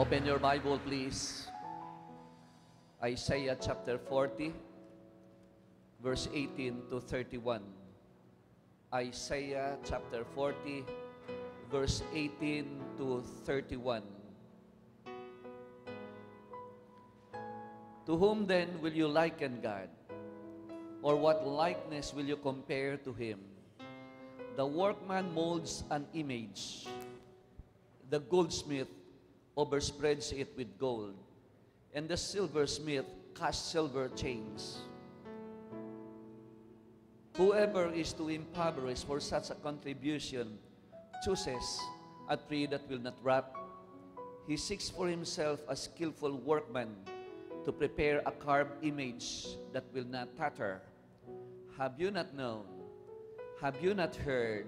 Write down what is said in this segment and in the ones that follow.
Open your Bible, please. Isaiah chapter 40, verse 18 to 31. Isaiah chapter 40, verse 18 to 31. To whom then will you liken God? Or what likeness will you compare to Him? The workman molds an image. The goldsmith overspreads it with gold, and the silversmith casts silver chains. Whoever is too impoverished for such a contribution chooses a tree that will not rot. He seeks for himself a skillful workman to prepare a carved image that will not totter. Have you not known? Have you not heard?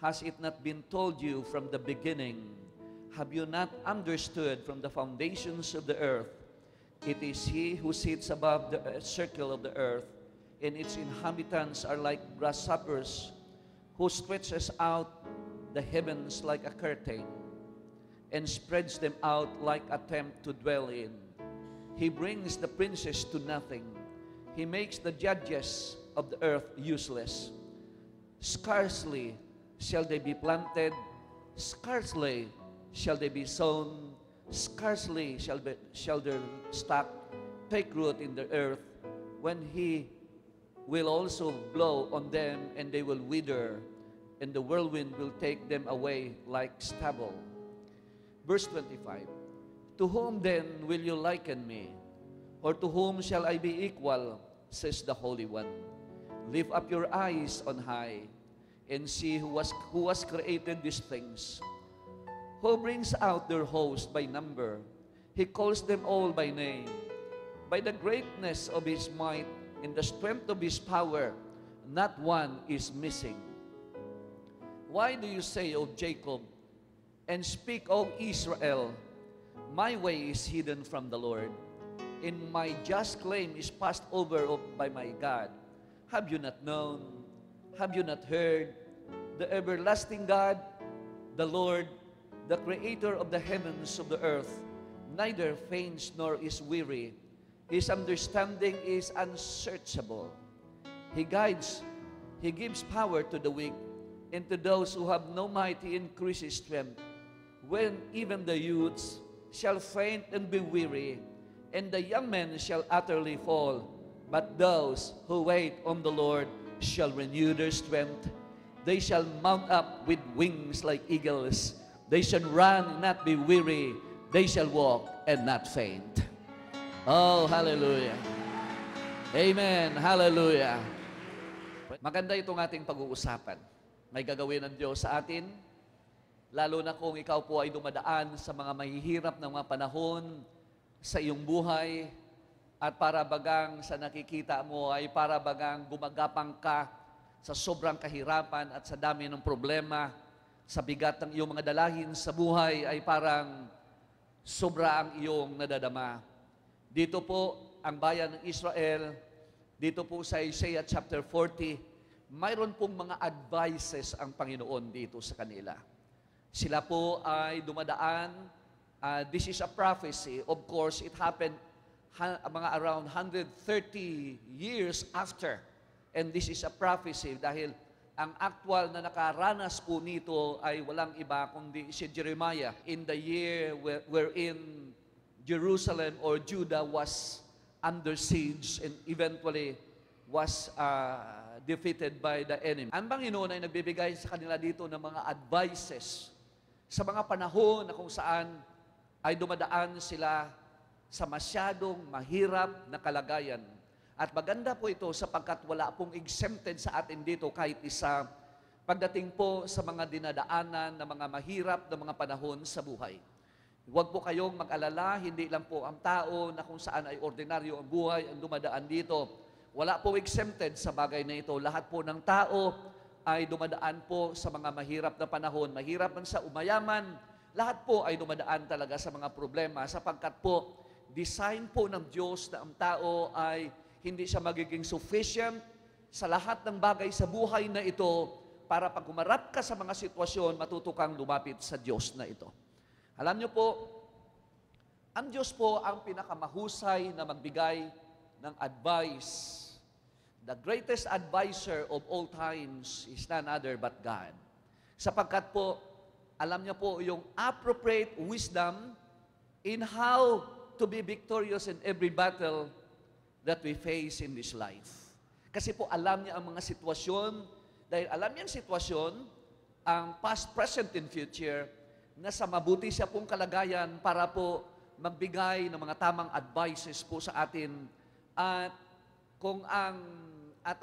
Has it not been told you from the beginning? Have you not understood from the foundations of the earth? It is He who sits above the circle of the earth, and its inhabitants are like grasshoppers, who stretches out the heavens like a curtain, and spreads them out like a tent to dwell in. He brings the princes to nothing. He makes the judges of the earth useless. Scarcely shall they be planted, scarcely shall they be sown, scarcely shall their stock take root in the earth, when He will also blow on them, and they will wither, and the whirlwind will take them away like stubble. Verse 25, to whom then will you liken me? Or to whom shall I be equal? Says the Holy One. Lift up your eyes on high, and see who has created these things. Who brings out their host by number? He calls them all by name. By the greatness of His might, in the strength of His power, not one is missing. Why do you say, O Jacob, and speak, O Israel, my way is hidden from the Lord, and my just claim is passed over by my God? Have you not known? Have you not heard? The everlasting God, the Lord, the Creator of the heavens of the earth, neither faints nor is weary. His understanding is unsearchable. He guides, He gives power to the weak, and to those who have no might He increases strength. When even the youths shall faint and be weary, and the young men shall utterly fall, but those who wait on the Lord shall renew their strength. They shall mount up with wings like eagles. They shall run and not be weary. They shall walk and not faint. Oh, hallelujah. Amen. Hallelujah. Maganda itong ating pag-uusapan. May gagawin ng Diyos sa atin, lalo na kung ikaw po ay dumadaan sa mga mahihirap na mga panahon sa iyong buhay, at para bagang sa nakikita mo ay para bagang gumagapang ka sa sobrang kahirapan at sa dami ng problema. Sa bigat ng iyong mga dalahin sa buhay ay parang sobra ang iyong nadadama. Dito po ang bayan ng Israel, dito po sa Isaiah chapter 40, mayroon pong mga advices ang Panginoon dito sa kanila. Sila po ay dumadaan. This is a prophecy. Of course, it happened mga around 130 years after. And this is a prophecy dahil ang actual na nakaranas po nito ay walang iba kundi si Jeremiah in the year wherein Jerusalem or Judah was under siege and eventually was defeated by the enemy. Ang Panginoon ay nagbibigay sa kanila dito ng mga advices sa mga panahon na kung saan ay dumadaan sila sa masyadong mahirap na kalagayan. At maganda po ito sapagkat wala pong exempted sa atin dito kahit isa pagdating po sa mga dinadaanan na mga mahirap na mga panahon sa buhay. Huwag po kayong mag-alala, hindi lang po ang tao na kung saan ay ordinaryo ang buhay ang dumadaan dito. Wala po exempted sa bagay na ito. Lahat po ng tao ay dumadaan po sa mga mahirap na panahon. Mahirap man sa umayaman, lahat po ay dumadaan talaga sa mga problema sapagkat po design po ng Diyos na ang tao ay hindi siya magiging sufficient sa lahat ng bagay sa buhay na ito para pag humarap ka sa mga sitwasyon, matuto kang lumapit sa Diyos na ito. Alam niyo po, Ang Diyos po ang pinakamahusay na magbigay ng advice. The greatest advisor of all times is none other but God. Sapagkat po, alam niya po yung appropriate wisdom in how to be victorious in every battle that we face in this life. Kasi po alam niya ang mga sitwasyon, dahil alam niya ang sitwasyon, ang past, present, and future, na sa mabuti siya pong kalagayan para po magbigay ng mga tamang advices po sa atin. At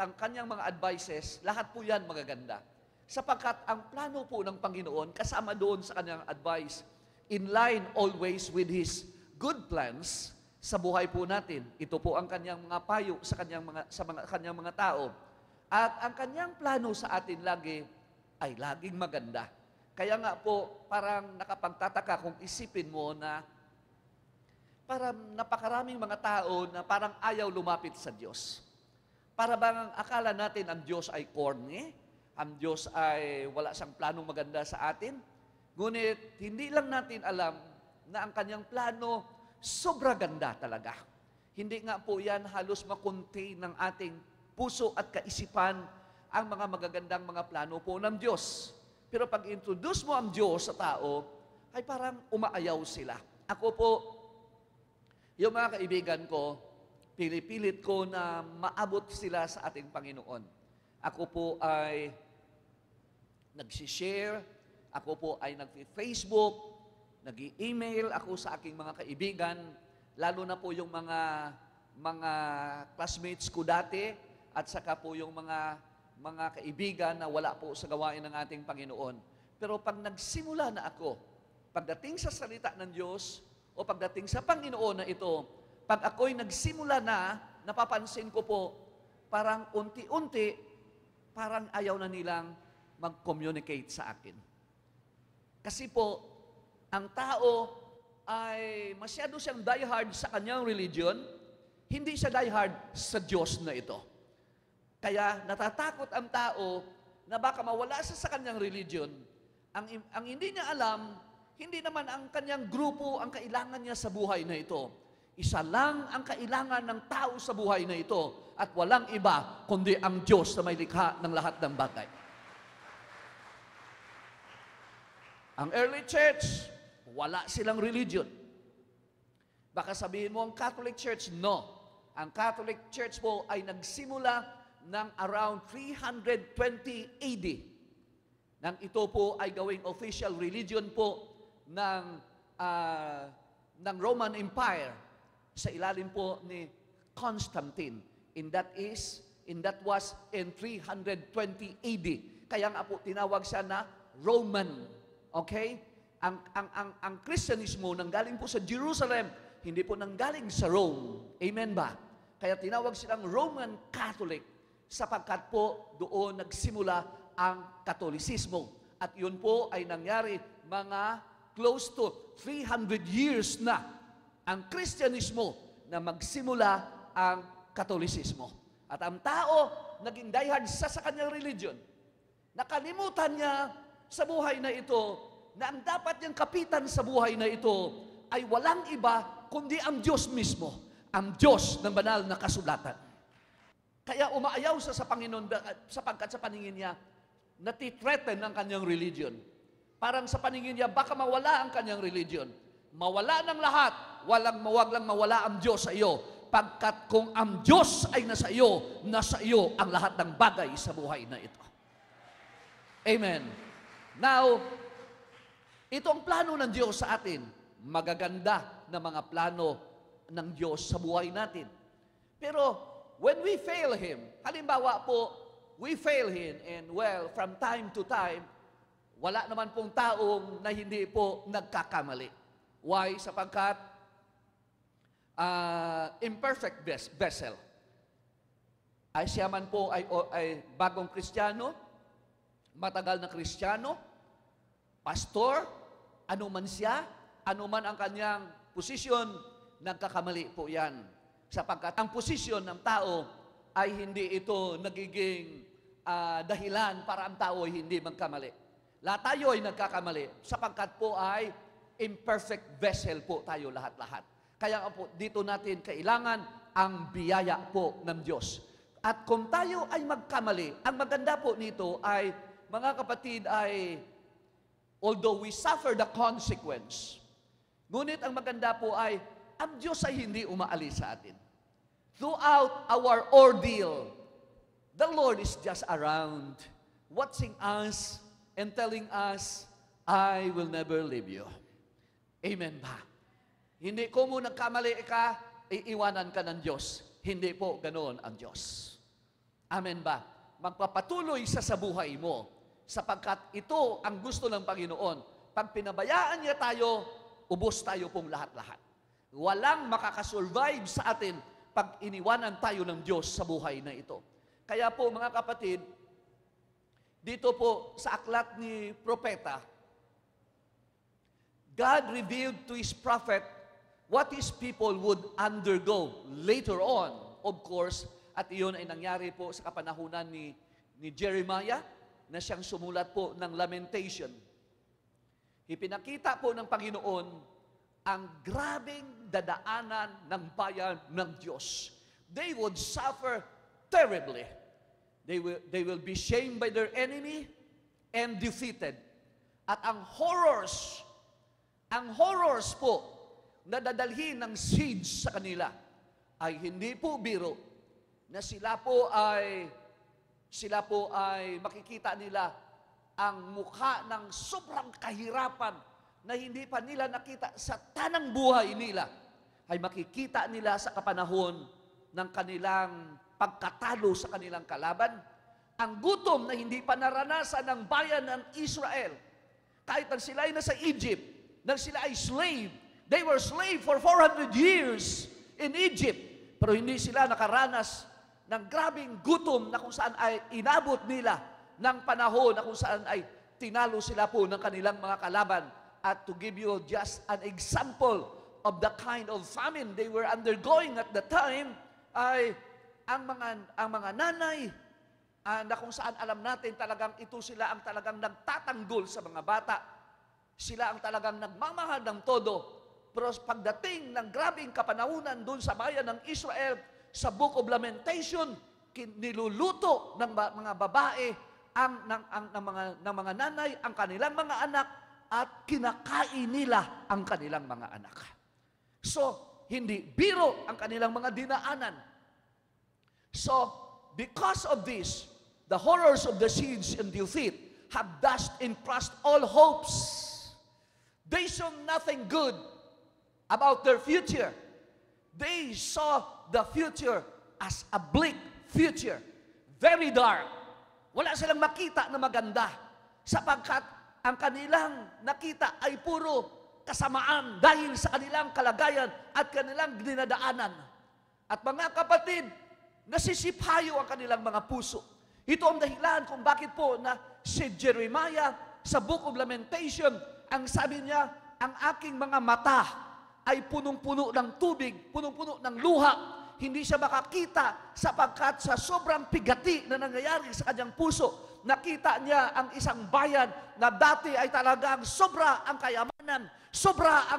ang kanyang mga advices, lahat po yan magaganda. Sapagkat ang plano po ng Panginoon, kasama doon sa kanyang advice, in line always with His good plans sa buhay po natin. Ito po ang kanyang mga payo sa kanyang mga tao. At ang kanyang plano sa atin lagi ay laging maganda. Kaya nga po, parang nakapagtataka kung isipin mo na parang napakaraming mga tao na parang ayaw lumapit sa Diyos. Para bang akala natin ang Diyos ay corny, ang Diyos ay wala siyang planong maganda sa atin. Ngunit hindi lang natin alam na ang kanyang plano sobra ganda talaga. Hindi nga po yan halos makontain ng ating puso at kaisipan ang mga magagandang mga plano po ng Diyos. Pero pag introduce mo ang Diyos sa tao, ay parang umaayaw sila. Ako po, yung mga kaibigan ko, pinipilit ko na maabot sila sa ating Panginoon. Ako po ay nag-share, ako po ay nag-Facebook, nag-email ako sa aking mga kaibigan, lalo na po yung mga classmates ko dati, at saka po yung mga kaibigan na wala po sa gawain ng ating Panginoon. Pero pag nagsimula na ako, pagdating sa salita ng Diyos, o pagdating sa Panginoon na ito, pag ako'y nagsimula na, napapansin ko po, parang unti-unti, parang ayaw na nilang mag-communicate sa akin. Kasi po, ang tao ay masyado siyang diehard sa kanyang religion, hindi siya diehard sa Diyos na ito. Kaya natatakot ang tao na baka mawala siya sa kanyang religion. Ang hindi niya alam, hindi naman ang kanyang grupo ang kailangan niya sa buhay na ito. Isa lang ang kailangan ng tao sa buhay na ito at walang iba kundi ang Diyos na may likha ng lahat ng bagay. Ang early church, wala silang religion. Baka sabihin mo ang Catholic Church, no. Ang Catholic Church po ay nagsimula ng around 320 AD. Nang ito po ay gawing official religion po ng Roman Empire sa ilalim po ni Constantine. And that was in 320 AD. Kaya nga po tinawag siya na Roman. Okay? Ang Kristyanismo nanggaling po sa Jerusalem, hindi po nanggaling sa Rome. Amen ba? Kaya tinawag silang Roman Catholic sapagkat po doon nagsimula ang Katolisismo. At yun po ay nangyari mga close to 300 years na ang Kristyanismo na magsimula ang Katolisismo. At ang tao naging diehard sa kanyang religion. Nakalimutan niya sa buhay na ito na ang dapat niyang kapitan sa buhay na ito ay walang iba kundi ang Diyos mismo, ang Diyos ng banal na kasulatan. Kaya umaayaw sa Panginoon sapagkat sa paningin niya, nati-threaten ang kanyang religion. Parang sa paningin niya, baka mawala ang kanyang religion. Mawala ng lahat, wag lang mawala ang Diyos sa iyo. Pagkat kung ang Diyos ay nasa iyo ang lahat ng bagay sa buhay na ito. Amen. Now, ito ang plano ng Diyos sa atin. Magaganda na mga plano ng Diyos sa buhay natin. Pero, when we fail Him, halimbawa po, we fail Him, and well, from time to time, wala naman pong taong na hindi po nagkakamali. Why? Sapagkat imperfect vessel. Ay siya man po ay bagong Kristiyano, matagal na Kristiyano, pastor, ano man siya, ano man ang kanyang posisyon, nagkakamali po yan. Sapagkat ang posisyon ng tao ay hindi ito nagiging dahilan para ang tao ay hindi magkamali. Lahat tayo ay nagkakamali sapagkat po ay imperfect vessel po tayo lahat-lahat. Kaya po, dito natin kailangan ang biyaya po ng Diyos. At kung tayo ay magkamali, ang maganda po nito ay, mga kapatid, ay although we suffer the consequence, ngunit ang maganda po ay, ang Diyos ay hindi umaalis sa atin. Throughout our ordeal, the Lord is just around, watching us and telling us, I will never leave you. Amen ba? Hindi ko mo nagkamali ka, iiwanan ka ng Diyos. Hindi po ganoon ang Diyos. Amen ba? Magpapatuloy sa buhay mo, sapagkat ito ang gusto ng Panginoon. Pag pinabayaan niya tayo, ubos tayo pong lahat-lahat. Walang makakasurvive sa atin pag iniwanan tayo ng Diyos sa buhay na ito. Kaya po, mga kapatid, dito po sa aklat ni Propeta, God revealed to His prophet what His people would undergo later on, of course, at iyon ay nangyari po sa kapanahunan ni Jeremiah na siyang sumulat po ng Lamentation. Ipinakita po ng Panginoon ang grabing dadaanan ng bayan ng Diyos. They would suffer terribly. They will be shamed by their enemy and defeated. At ang horrors po na dadalhin ng siege sa kanila ay hindi po biro, na sila po ay makikita nila ang mukha ng sobrang kahirapan na hindi pa nila nakita sa tanang buhay nila, ay makikita nila sa kapanahon ng kanilang pagkatalo sa kanilang kalaban. Ang gutom na hindi pa naranasan ng bayan ng Israel, kahit nang sila ay nasa Egypt, nang sila ay slave, they were slave for 400 years in Egypt, pero hindi sila nakaranas ng grabing gutom na kung saan ay inabot nila ng panahon na kung saan ay tinalo sila po ng kanilang mga kalaban. At to give you just an example of the kind of famine they were undergoing at the time, ay ang mga nanay na kung saan alam natin talagang ito sila ang talagang nagtatanggol sa mga bata. Sila ang talagang nagmamahal ng todo. Pero pagdating ng grabing kapanahunan doon sa bayan ng Israel, sa Book of Lamentation, niluluto ng mga babae ng mga nanay ang kanilang mga anak at kinakain nila ang kanilang mga anak. So, hindi biro ang kanilang mga dinaanan. So, because of this, the horrors of the siege and defeat have dashed and crushed all hopes. They saw nothing good about their future. They saw the future as a bleak future. Very dark. Wala silang makita na maganda sapagkat ang kanilang nakita ay puro kasamaan dahil sa kanilang kalagayan at kanilang dinadaanan. At mga kapatid, nasisipayo ang kanilang mga puso. Ito ang dahilan kung bakit po na si Jeremiah sa Book of Lamentation, ang sabi niya, ang aking mga mata ay punong-puno ng tubig, punong-puno ng luha. Hindi siya makakita sapagkat sa sobrang pigati na nangyayari sa kanyang puso, nakita niya ang isang bayan na dati ay talagang sobra ang kayamanan, sobra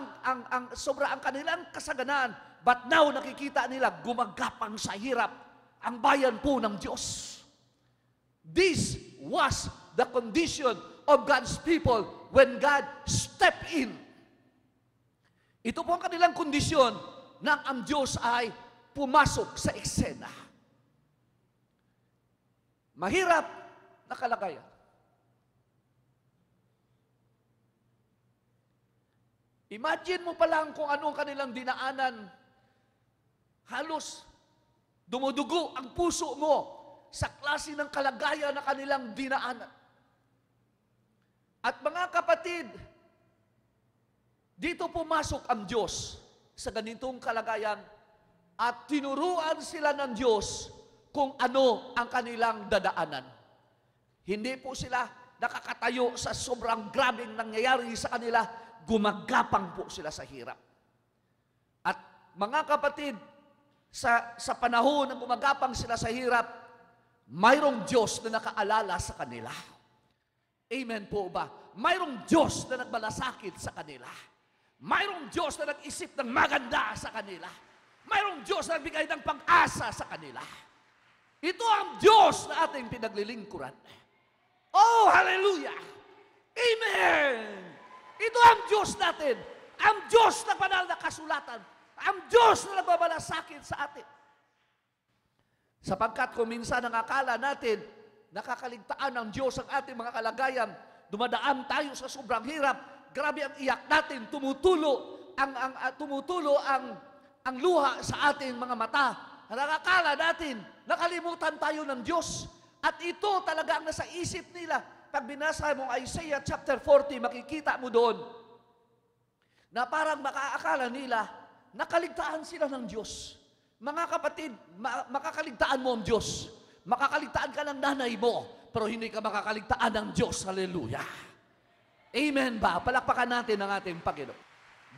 ang kanilang kasaganaan, but now nakikita nila gumagapang sa hirap ang bayan po ng Diyos. This was the condition of God's people when God stepped in. Ito po ang kanilang kondisyon nang ang Diyos ay pumasok sa eksena. Mahirap na kalagayan. Imagine mo pa lang kung ano ang kanilang dinaanan. Halos dumudugo ang puso mo sa klase ng kalagayan na kanilang dinaanan. At mga kapatid, dito pumasok ang Diyos sa ganitong kalagayan at tinuruan sila ng Diyos kung ano ang kanilang dadaanan. Hindi po sila nakakatayo sa sobrang grabing nangyayari sa kanila, gumagapang po sila sa hirap. At mga kapatid, sa panahon na gumagapang sila sa hirap, mayroong Diyos na nakaalala sa kanila. Amen po ba? Mayroong Diyos na nagmalasakit sa kanila. Mayroong Diyos na nag-isip ng maganda sa kanila. Mayroong Diyos na nagbigay ng pag-asa sa kanila. Ito ang Diyos na ating pinaglilingkuran. Oh, hallelujah! Amen! Ito ang Diyos natin. Ang Diyos na banal na kasulatan. Ang Diyos na nagbabalasakit sa atin. Sapagkat kung minsan ang akala natin, nakakaligtaan ng Diyos ang ating mga kalagayan, dumadaan tayo sa sobrang hirap, grabe ang iyak natin, tumutulo ang luha sa ating mga mata. Nakakala natin, nakalimutan tayo ng Diyos. At ito talaga ang nasa isip nila. Pag binasa mo Isaiah chapter 40, makikita mo doon na parang makaakala nila, nakaligtaan sila ng Diyos. Mga kapatid, makakaligtaan mo ang Diyos. Makakaligtaan ka ng nanay mo, pero hindi ka makakaligtaan ng Diyos. Hallelujah. Amen ba? Palakpakan natin ang ating Panginoon.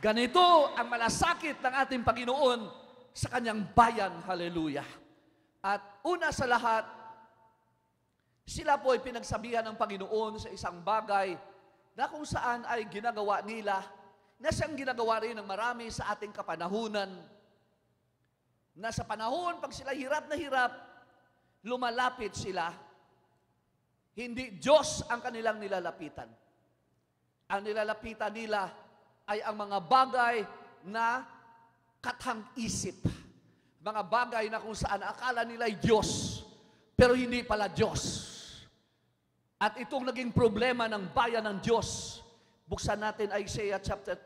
Ganito ang malasakit ng ating Panginoon sa kanyang bayan. Hallelujah. At una sa lahat, sila po ay pinagsabihan ng Panginoon sa isang bagay na kung saan ay ginagawa nila, na siyang ginagawa rin ng marami sa ating kapanahunan, na sa panahon, pag sila hirap na hirap, lumalapit sila, hindi Diyos ang kanilang nilalapitan. Ang nilalapitan nila ay ang mga bagay na kathang-isip. Mga bagay na kung saan akala nila ay Diyos, pero hindi pala Diyos. At itong naging problema ng bayan ng Diyos. Buksan natin Isaiah chapter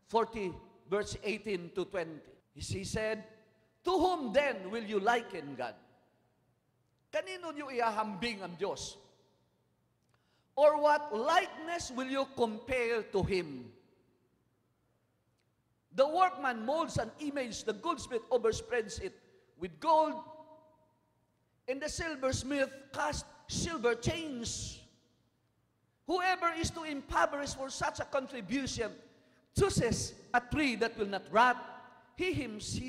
40, verse 18 to 20. He said, "To whom then will you liken God?" Kanino niyo ihahambing ang Diyos? "Or what likeness will you compare to Him? The workman molds an image, the goldsmith overspreads it with gold, and the silversmith casts silver chains. Whoever is too impoverished for such a contribution chooses a tree that will not rot. He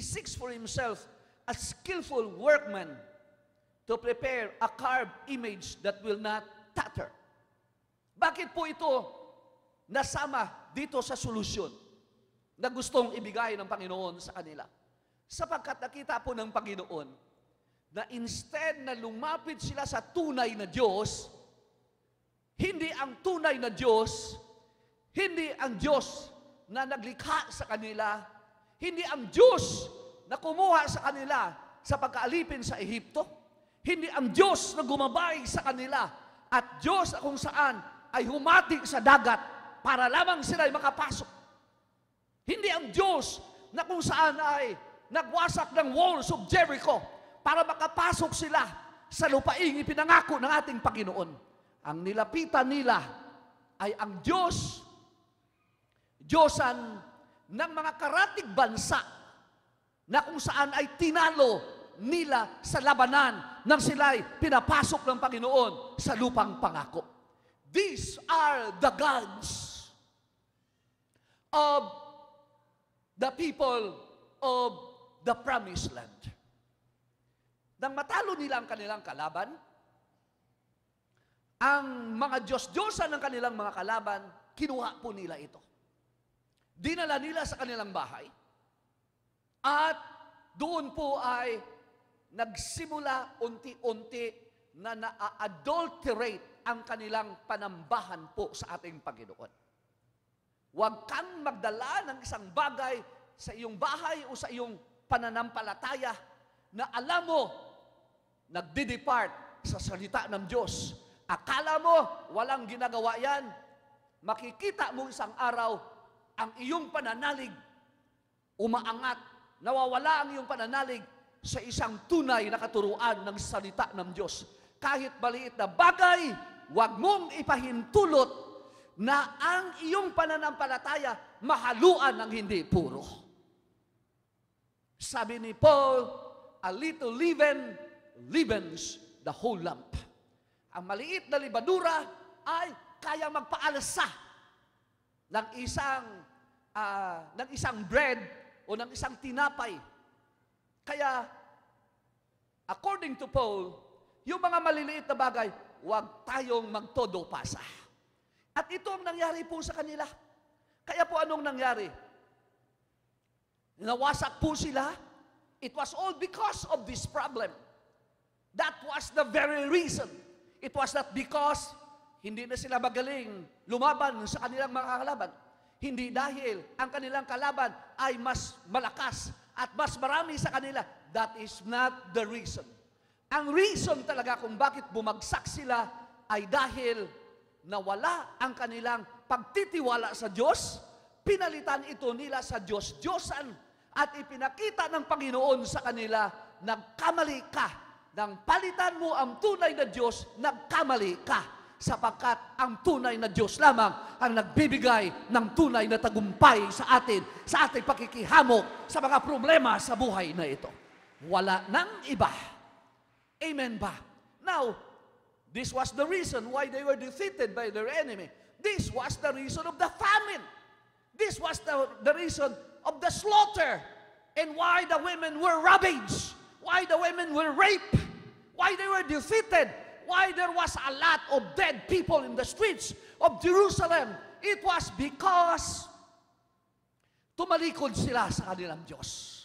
seeks for himself a skillful workman to prepare a carved image that will not tatter." Bakit po ito nasama dito sa solusyon na gustong ibigay ng Panginoon sa kanila? Sapagkat nakita po ng Panginoon na instead na lumapit sila sa tunay na Diyos, hindi ang tunay na Diyos, hindi ang Diyos na naglikha sa kanila, hindi ang Diyos na kumuha sa kanila sa pagkaalipin sa Ehipto, hindi ang Diyos na gumabay sa kanila, at Diyos na kung saan ay humati sa dagat para lamang sila ay makapasok. Hindi ang Diyos na kung saan ay nagwasak ng walls of Jericho para makapasok sila sa lupaing ipinangako ng ating Panginoon. Ang nilapitan nila ay ang Diyosan ng mga karatig bansa na kung saan ay tinalo nila sa labanan nang sila'y pinapasok ng Panginoon sa lupang pangako. These are the gods of the people of the promised land. Nang matalo nila ang kanilang kalaban, ang mga Diyos-Diyosan ng kanilang mga kalaban, kinuha po nila ito. Dinala nila sa kanilang bahay, at doon po ay nagsimula unti-unti na na-adulterate ang kanilang panambahan po sa ating Panginoon. Huwag kang magdala ng isang bagay sa iyong bahay o sa iyong pananampalataya na alam mo, nagdi-depart sa salita ng Diyos. Akala mo, walang ginagawa yan. Makikita mo isang araw, ang iyong pananalig umaangat, nawawala ang iyong pananalig sa isang tunay na katuruan ng salita ng Diyos. Kahit maliit na bagay, huwag mong ipahintulot na ang iyong pananampalataya mahaluan ng hindi puro. Sabi ni Paul, a little leaven leavens the whole lump. Ang maliit na libadura ay kaya magpaalsa ng isang bread o ng isang tinapay. Kaya, according to Paul, yung mga maliliit na bagay, huwag tayong magtodo pasa. At ito ang nangyari po sa kanila. Kaya po anong nangyari? Nawasak po sila. It was all because of this problem. That was the very reason. It was not because hindi na sila magaling lumaban sa kanilang mga kalaban. Hindi dahil ang kanilang kalaban ay mas malakas at mas marami sa kanila. That is not the reason. Ang reason talaga kung bakit bumagsak sila ay dahil nawala ang kanilang pagtitiwala sa Diyos, pinalitan ito nila sa Diyos-Diyosan, at ipinakita ng Panginoon sa kanila, nagkamali ka. Nang palitan mo ang tunay na Diyos, nagkamali ka. Sapagkat ang tunay na Diyos lamang ang nagbibigay ng tunay na tagumpay sa atin, sa ating pakikihamok, sa mga problema sa buhay na ito. Wala nang iba. Amen ba? Now, this was the reason why they were defeated by their enemy. This was the reason of the famine. This was the reason of the slaughter. And why the women were ravaged. Why the women were raped. Why they were defeated. Why there was a lot of dead people in the streets of Jerusalem. It was because tumalikod sila sa kanilang Diyos.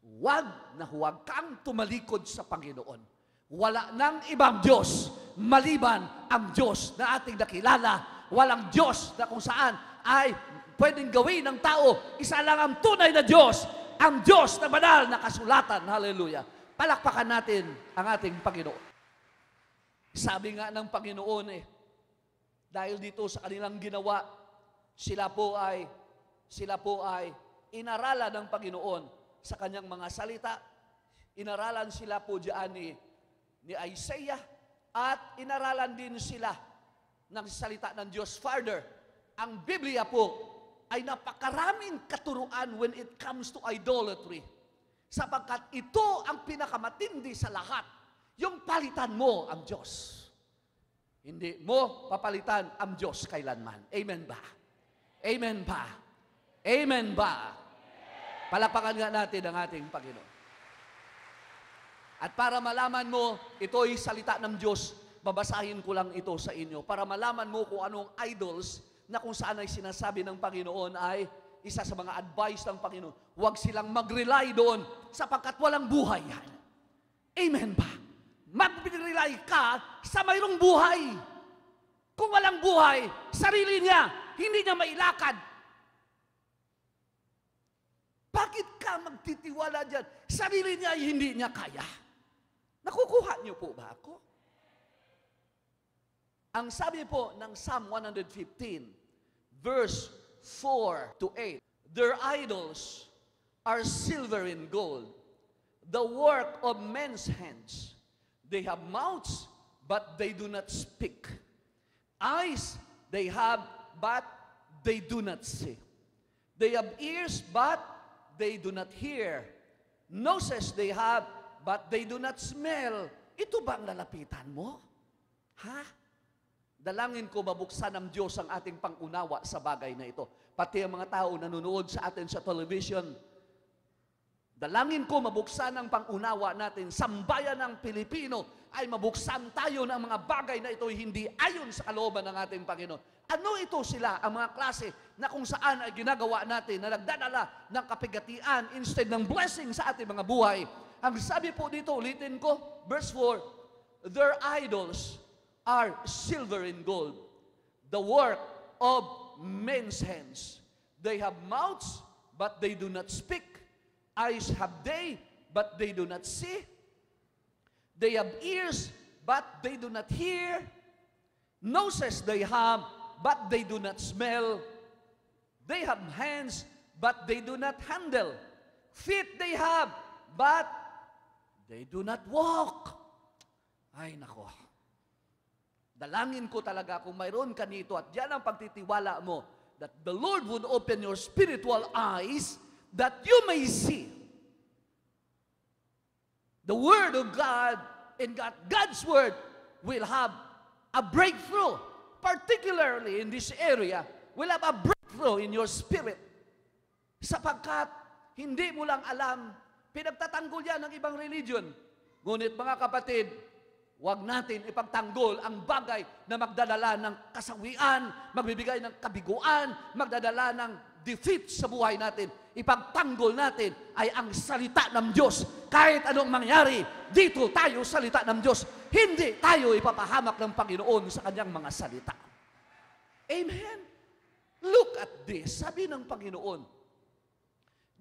Huwag na huwag kang tumalikod sa Panginoon. Wala nang ibang Diyos maliban ang Diyos na ating nakilala. Walang Diyos na kung saan ay pwedeng gawin ng tao. Isa lang ang tunay na Diyos, ang Diyos na banal na kasulatan. Hallelujah. Palakpakan natin ang ating Panginoon. Sabi nga ng Panginoon dahil dito sa kanilang ginawa, sila po ay inaralan ng Panginoon sa kanyang mga salita. Inaralan sila po diyan ni Isaiah, at inaralan din sila ng salita ng Diyos. Further, ang Biblia po ay napakaraming katuruan when it comes to idolatry. Sapagkat ito ang pinakamatindi sa lahat. Yung palitan mo ang Diyos. Hindi mo papalitan ang Diyos kailanman. Amen ba? Amen ba? Amen ba? Palapakan nga natin ang ating Panginoon. At para malaman mo, ito'y salita ng Diyos, babasahin ko lang ito sa inyo. Para malaman mo kung anong idols na kung saan ay sinasabi ng Panginoon ay isa sa mga advice ng Panginoon. Huwag silang mag-rely doon sapagkat walang buhay yan. Amen ba? Mag-rely ka sa mayroong buhay. Kung walang buhay, sarili niya, hindi niya mailakad. Bakit ka magtitiwala dyan? Sarili niya, hindi niya kaya. Nakukuha niyo po ba ako? Ang sabi po ng Psalm 115, verse 4 to 8, their idols are silver and gold, the work of men's hands. They have mouths, but they do not speak. Eyes they have, but they do not see. They have ears, but they do not hear. Noses they have, but they do not smell. Ito ba ang lalapitan mo? Ha? Dalangin ko mabuksan ng Diyos ang ating pangunawa sa bagay na ito. Pati ang mga tao nanonood sa atin sa television. Dalangin ko mabuksan ang pangunawa natin. Sambayan ng Pilipino ay mabuksan tayo ng mga bagay na ito hindi ayon sa kalooban ng ating Panginoon. Ano ito sila, ang mga klase na kung saan ay ginagawa natin na nagdadala ng kapigatian instead ng blessing sa ating mga buhay. Ang sabi po dito, ulitin ko, verse 4, their idols are silver and gold, the work of men's hands. They have mouths, but they do not speak. Eyes have they, but they do not see. They have ears, but they do not hear. Noses they have, but they do not smell. They have hands, but they do not handle. Feet they have, but they do not walk. Ay, nako. Dalangin ko talaga kung mayroon ka nito at yan ang pagtitiwala mo, that the Lord would open your spiritual eyes that you may see the Word of God, and God's Word will have a breakthrough, particularly in this area, will have a breakthrough in your spirit. Sapagkat hindi mo lang alam, pinagtatanggol yan ng ibang religion. Ngunit mga kapatid, huwag natin ipagtanggol ang bagay na magdadala ng kasawian, magbibigay ng kabiguan, magdadala ng defeat sa buhay natin, ipagtanggol natin ay ang salita ng Diyos. Kahit anong mangyari, dito tayo salita ng Diyos. Hindi tayo ipapahamak ng Panginoon sa kanyang mga salita. Amen. Look at this. Sabi ng Panginoon,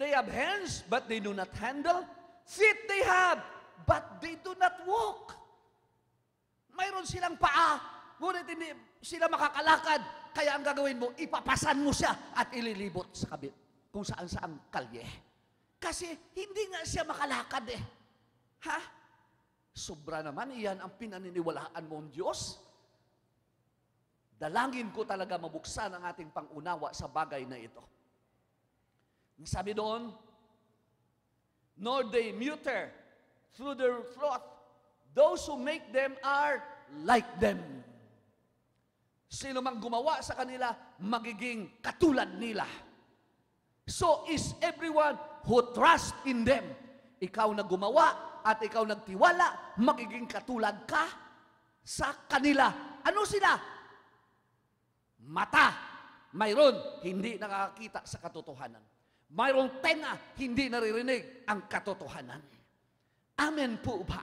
they have hands, but they do not handle. Feet they have, but they do not walk. Mayroon silang paa, ngunit hindi sila makakalakad. Kaya ang gagawin mo, ipapasan mo siya at ililibot sa kabit kung saan-saan kalye. Kasi hindi nga siya makalakad eh. Ha? Sobra naman, iyan ang pinaniniwalaan mo ang Diyos. Dalangin ko talaga mabuksan ang ating pangunawa sa bagay na ito. Sabi doon, nor they mutter through their throat, those who make them are like them. Sino mang gumawa sa kanila, magiging katulad nila. So is everyone who trusts in them. Ikaw na gumawa at ikaw nagtiwala, magiging katulad ka sa kanila. Ano sila? Mata, mayroon, hindi nakakakita sa katotohanan. Mayroong tenga, hindi naririnig ang katotohanan. Amen po ba?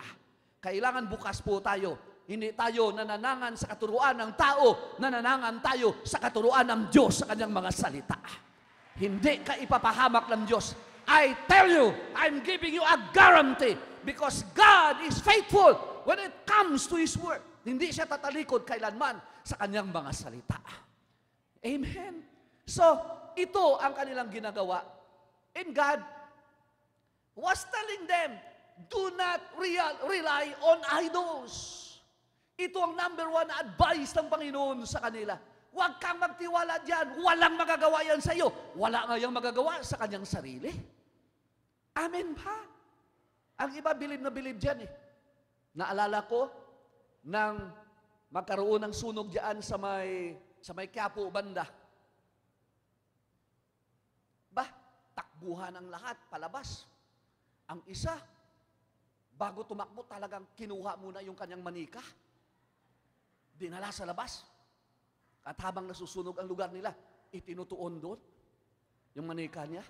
Kailangan bukas po tayo. Hindi tayo nananangan sa katuruan ng tao, nananangan tayo sa katuruan ng Diyos sa kanyang mga salita. Hindi ka ipapahamak ng Diyos. I tell you, I'm giving you a guarantee because God is faithful when it comes to His word. Hindi siya tatalikod kailanman sa kanyang mga salita. Amen. So, ito ang kanilang ginagawa. And God was telling them, do not rely on idols. Ito ang number one na advice ng Panginoon sa kanila. Huwag kang magtiwala dyan. Walang magagawa yan sa iyo. Wala nga yung magagawa sa kanyang sarili. Amen ba? Ang iba bilib na bilib dyan eh. Naalala ko, nang magkaroon ng sunog dyan sa may Quiapo banda. Takbuhan ang lahat, palabas. Ang isa, bago tumakbo talagang kinuha muna yung kanyang manika. Dinala sa labas. At habang nasusunog ang lugar nila, itinutuon doon yung manika niya.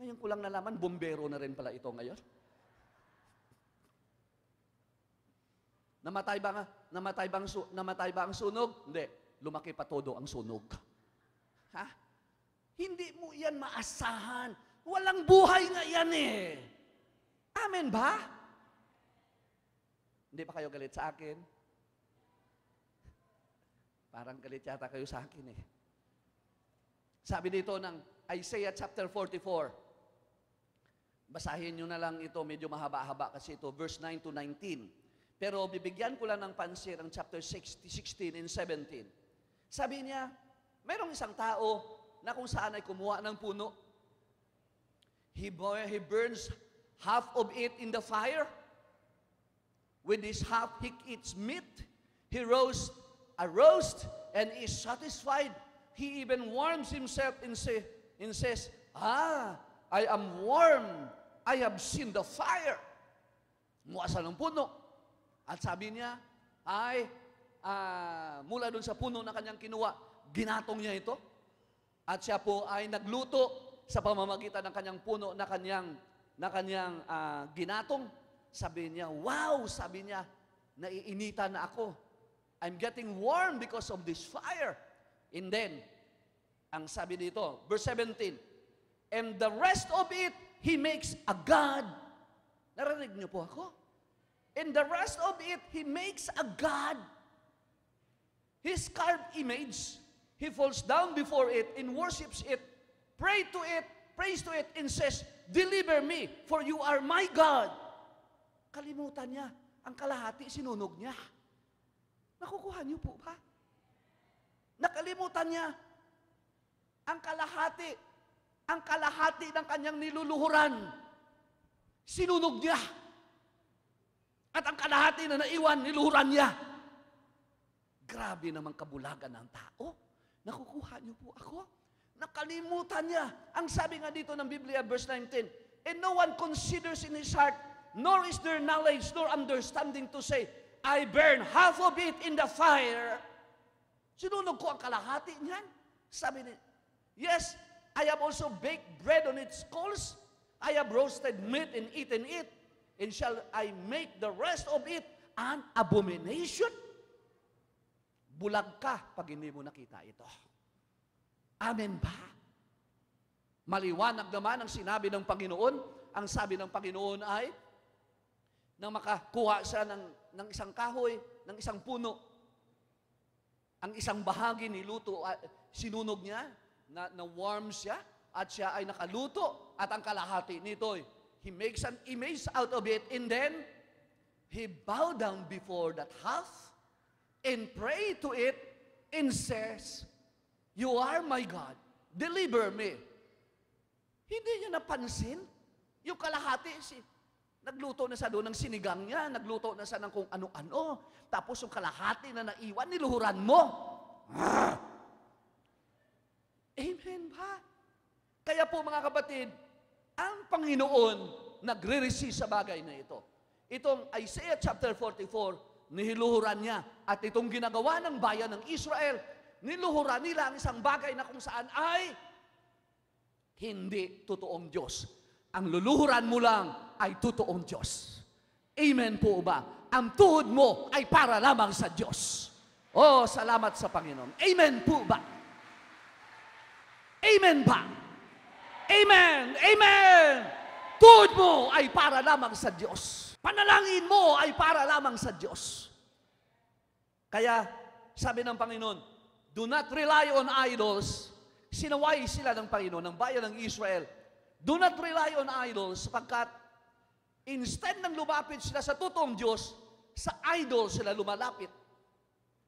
Ngayon ko lang nalaman, bombero na rin pala ito ngayon. Namatay ba ang sunog? Hindi. Lumaki pa todo ang sunog. Ha? Hindi mo yan maasahan. Walang buhay nga yan eh. Amen ba? Hindi pa kayo galit sa akin? Parang galit yata kayo sa akin eh. Sabi dito ng Isaiah chapter 44. Basahin nyo na lang ito, medyo mahaba-haba kasi ito, verse 9 to 19. Pero bibigyan ko lang ng pansin ang chapter 16 and 17. Sabi niya, mayroong isang tao na kung saan ay kumuha ng puno. He burns half of it in the fire. With this half, he eats meat. He roasts a roast and is satisfied. He even warms himself and says, I am warm. I have seen the fire. Muasa ng puno. At sabi niya, mula dun sa puno na kanyang kinuha, ginatong niya ito. At siya po ay nagluto sa pamamagitan ng kanyang puno na kanyang ginatong. Sabi niya, wow! Sabi niya, naiinitan na ako. I'm getting warm because of this fire. And then, ang sabi dito, verse 17, and the rest of it, he makes a god. Narinig niyo po ako? And the rest of it, he makes a god. His carved image, he falls down before it and worships it, prays to it, and says, deliver me, for you are my God. Kalimutan niya, ang kalahati sinunog niya. Nakukuha niyo po ba? Nakalimutan niya, ang kalahati ng kanyang niluluhuran, sinunog niya. At ang kalahati na naiwan, niluhuran niya. Grabe naman kabulagan ng tao. Nakukuha niyo po ako? Nakalimutan niya. Ang sabi nga dito ng Biblia, verse 19, and no one considers in his heart, nor is there knowledge, nor understanding to say, I burn half of it in the fire. Sinunog ko ang kalahati niyan. Sabi niya, yes, I have also baked bread on its coals. I have roasted meat and eaten it. And shall I make the rest of it an abomination? Bulag ka pag hindi mo nakita ito. Amen ba? Maliwanag naman ang sinabi ng Panginoon. Ang sabi ng Panginoon ay, nang makakuha siya ng isang kahoy, ng isang puno, ang isang bahagi niluto, sinunog niya, na warm siya, at siya ay nakaluto, at ang kalahati nito, he makes an image out of it, and then, he bowed down before that half, and prayed to it, and says, "You are my God, deliver me." Hindi niya napansin, yung kalahati, nagluto na siya doon ng sinigang niya, nagluto na siya ng kung ano-ano, tapos yung kalahati na naiwan, niluhuran mo. Amen ba? Kaya po mga kapatid, ang Panginoon nagre-resist sa bagay na ito. Itong Isaiah chapter 44, niluhuran niya. At itong ginagawa ng bayan ng Israel, niluhuran nila ang isang bagay na kung saan ay hindi totoong Diyos. Ang luluhuran mo lang ay totoong Diyos. Amen po ba? Ang tuhod mo ay para lamang sa Diyos. Oh, salamat sa Panginoon. Amen po ba? Amen ba? Amen! Amen! Tuhod mo ay para lamang sa Diyos. Panalangin mo ay para lamang sa Diyos. Kaya, sabi ng Panginoon, do not rely on idols. Sinaway sila ng Panginoon, ng bayan ng Israel. Do not rely on idols, sapagkat instead ng lumapit sila sa totoong Diyos, sa idol sila lumalapit.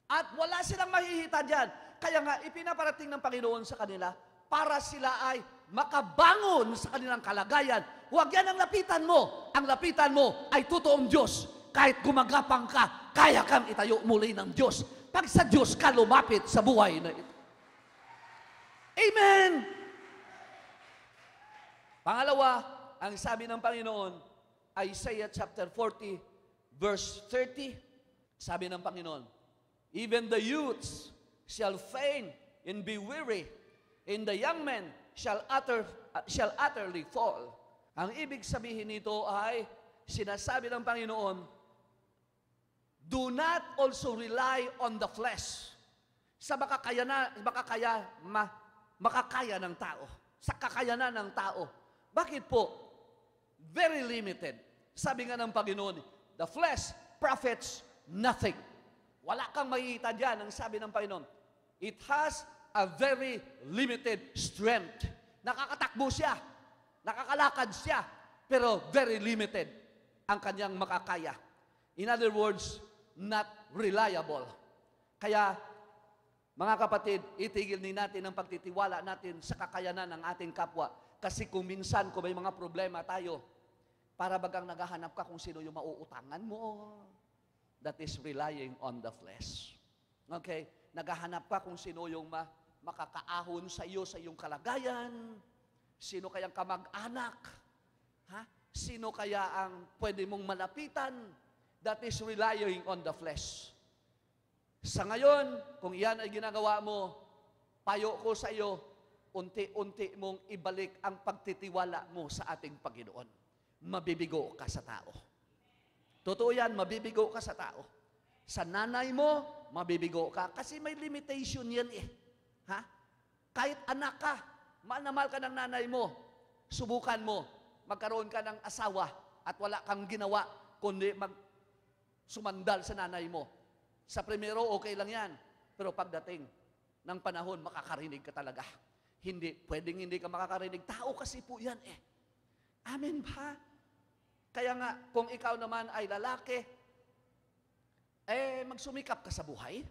At wala silang mahihita dyan. Kaya nga, ipinaparating ng Panginoon sa kanila, para sila ay makabangon sa kanilang kalagayan. Huwag yan ang lapitan mo. Ang lapitan mo ay totoong Diyos. Kahit gumagapang ka, kaya kang itayo muli ng Diyos. Pag sa Diyos ka lumapit sa buhay na ito. Amen! Pangalawa, ang sabi ng Panginoon, Isaiah chapter 40, verse 30, sabi ng Panginoon, even the youths shall faint and be weary, and the young men shall utterly fall. Ang ibig sabihin nito ay, sinasabi ng Panginoon, do not also rely on the flesh. Sa makakaya ng tao. Sa kakayanan ng tao. Bakit po? Very limited. Sabi nga ng Panginoon, the flesh profits nothing. Wala kang makikita dyan, ang sabi ng Panginoon. It has a very limited strength. Nakakatakbo siya, nakakalakad siya, pero very limited ang kanyang makakaya. In other words, not reliable. Kaya, mga kapatid, itigil din natin ang pagtitiwala natin sa kakayanan ng ating kapwa. Kasi kung minsan, kung may mga problema tayo, para bagang naghahanap ka kung sino yung mauutangan mo. That is relying on the flesh. Okay? Naghahanap ka kung sino yung makakaahon sa iyo sa iyong kalagayan. Sino kayang kamag-anak? Ha? Sino kaya ang pwede mong malapitan? That is relying on the flesh. Sa ngayon, kung iyan ay ginagawa mo, payo ko sa iyo, unti-unti mong ibalik ang pagtitiwala mo sa ating Panginoon. Mabibigo ka sa tao. Totoo yan, mabibigo ka sa tao. Sa nanay mo, mabibigo ka. Kasi may limitation yan eh. Ha? Kahit anak ka, mahal na mahal ka ng nanay mo, subukan mo, magkaroon ka ng asawa at wala kang ginawa, kundi sumandal sa nanay mo. Sa primero, okay lang yan. Pero pagdating ng panahon, makakarinig ka talaga. Pwedeng hindi ka makakarinig. Tao kasi po yan eh. Amen ba? Kaya nga, kung ikaw naman ay lalaki, magsumikap ka sa buhay.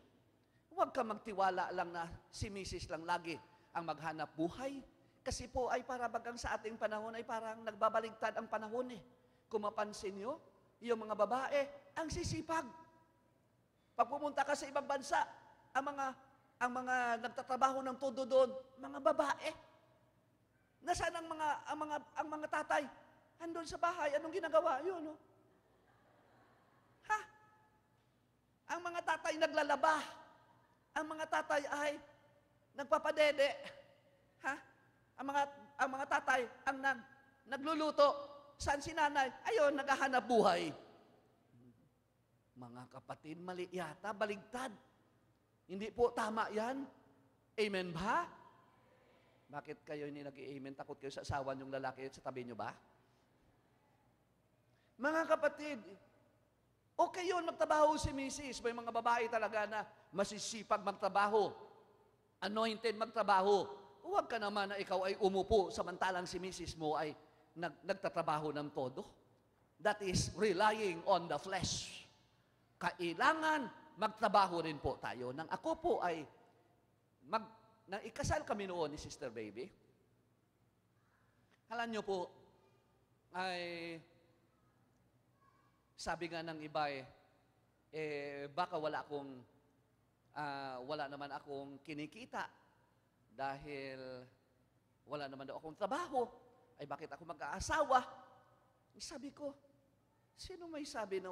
Huwag ka magtiwala lang na si Mrs. lang lagi ang maghanap buhay. Kasi po ay para bagang sa ating panahon ay parang nagbabaligtad ang panahon eh. Kung mapansin nyo, yung mga babae, ang sisipag. Pag pumunta ka sa ibang bansa, ang mga nagtatrabaho ng todo doon, mga babae. Nasaan ang mga tatay? Andun sa bahay, anong ginagawa? Yun, no? Ha? Ang mga tatay naglalaba. Ang mga tatay ay nagpapadede. Ha? Ang mga tatay ang nagluluto. Saan si nanay? Ayun, naghahanap buhay. Mga kapatid, mali yata, baligtad. Hindi po tama yan. Amen ba? Bakit kayo hindi nag-i-amen? Takot kayo sa asawa niyong lalaki sa tabi niyo ba? Mga kapatid, okay yun, magtrabaho si misis. May mga babae talaga na masisipag magtrabaho. Anointed magtrabaho. Huwag ka naman na ikaw ay umupo samantalang si misis mo ay nagtatrabaho ng todo. That is relying on the flesh. Kailangan magtrabaho rin po tayo. Nang ako po ay nang ikasal kami noon ni Sister Baby, alam niyo po, ay sabi nga ng iba baka wala naman akong kinikita dahil wala naman daw akong trabaho. Ay bakit ako mag-aasawa? Sabi ko, sino may sabi na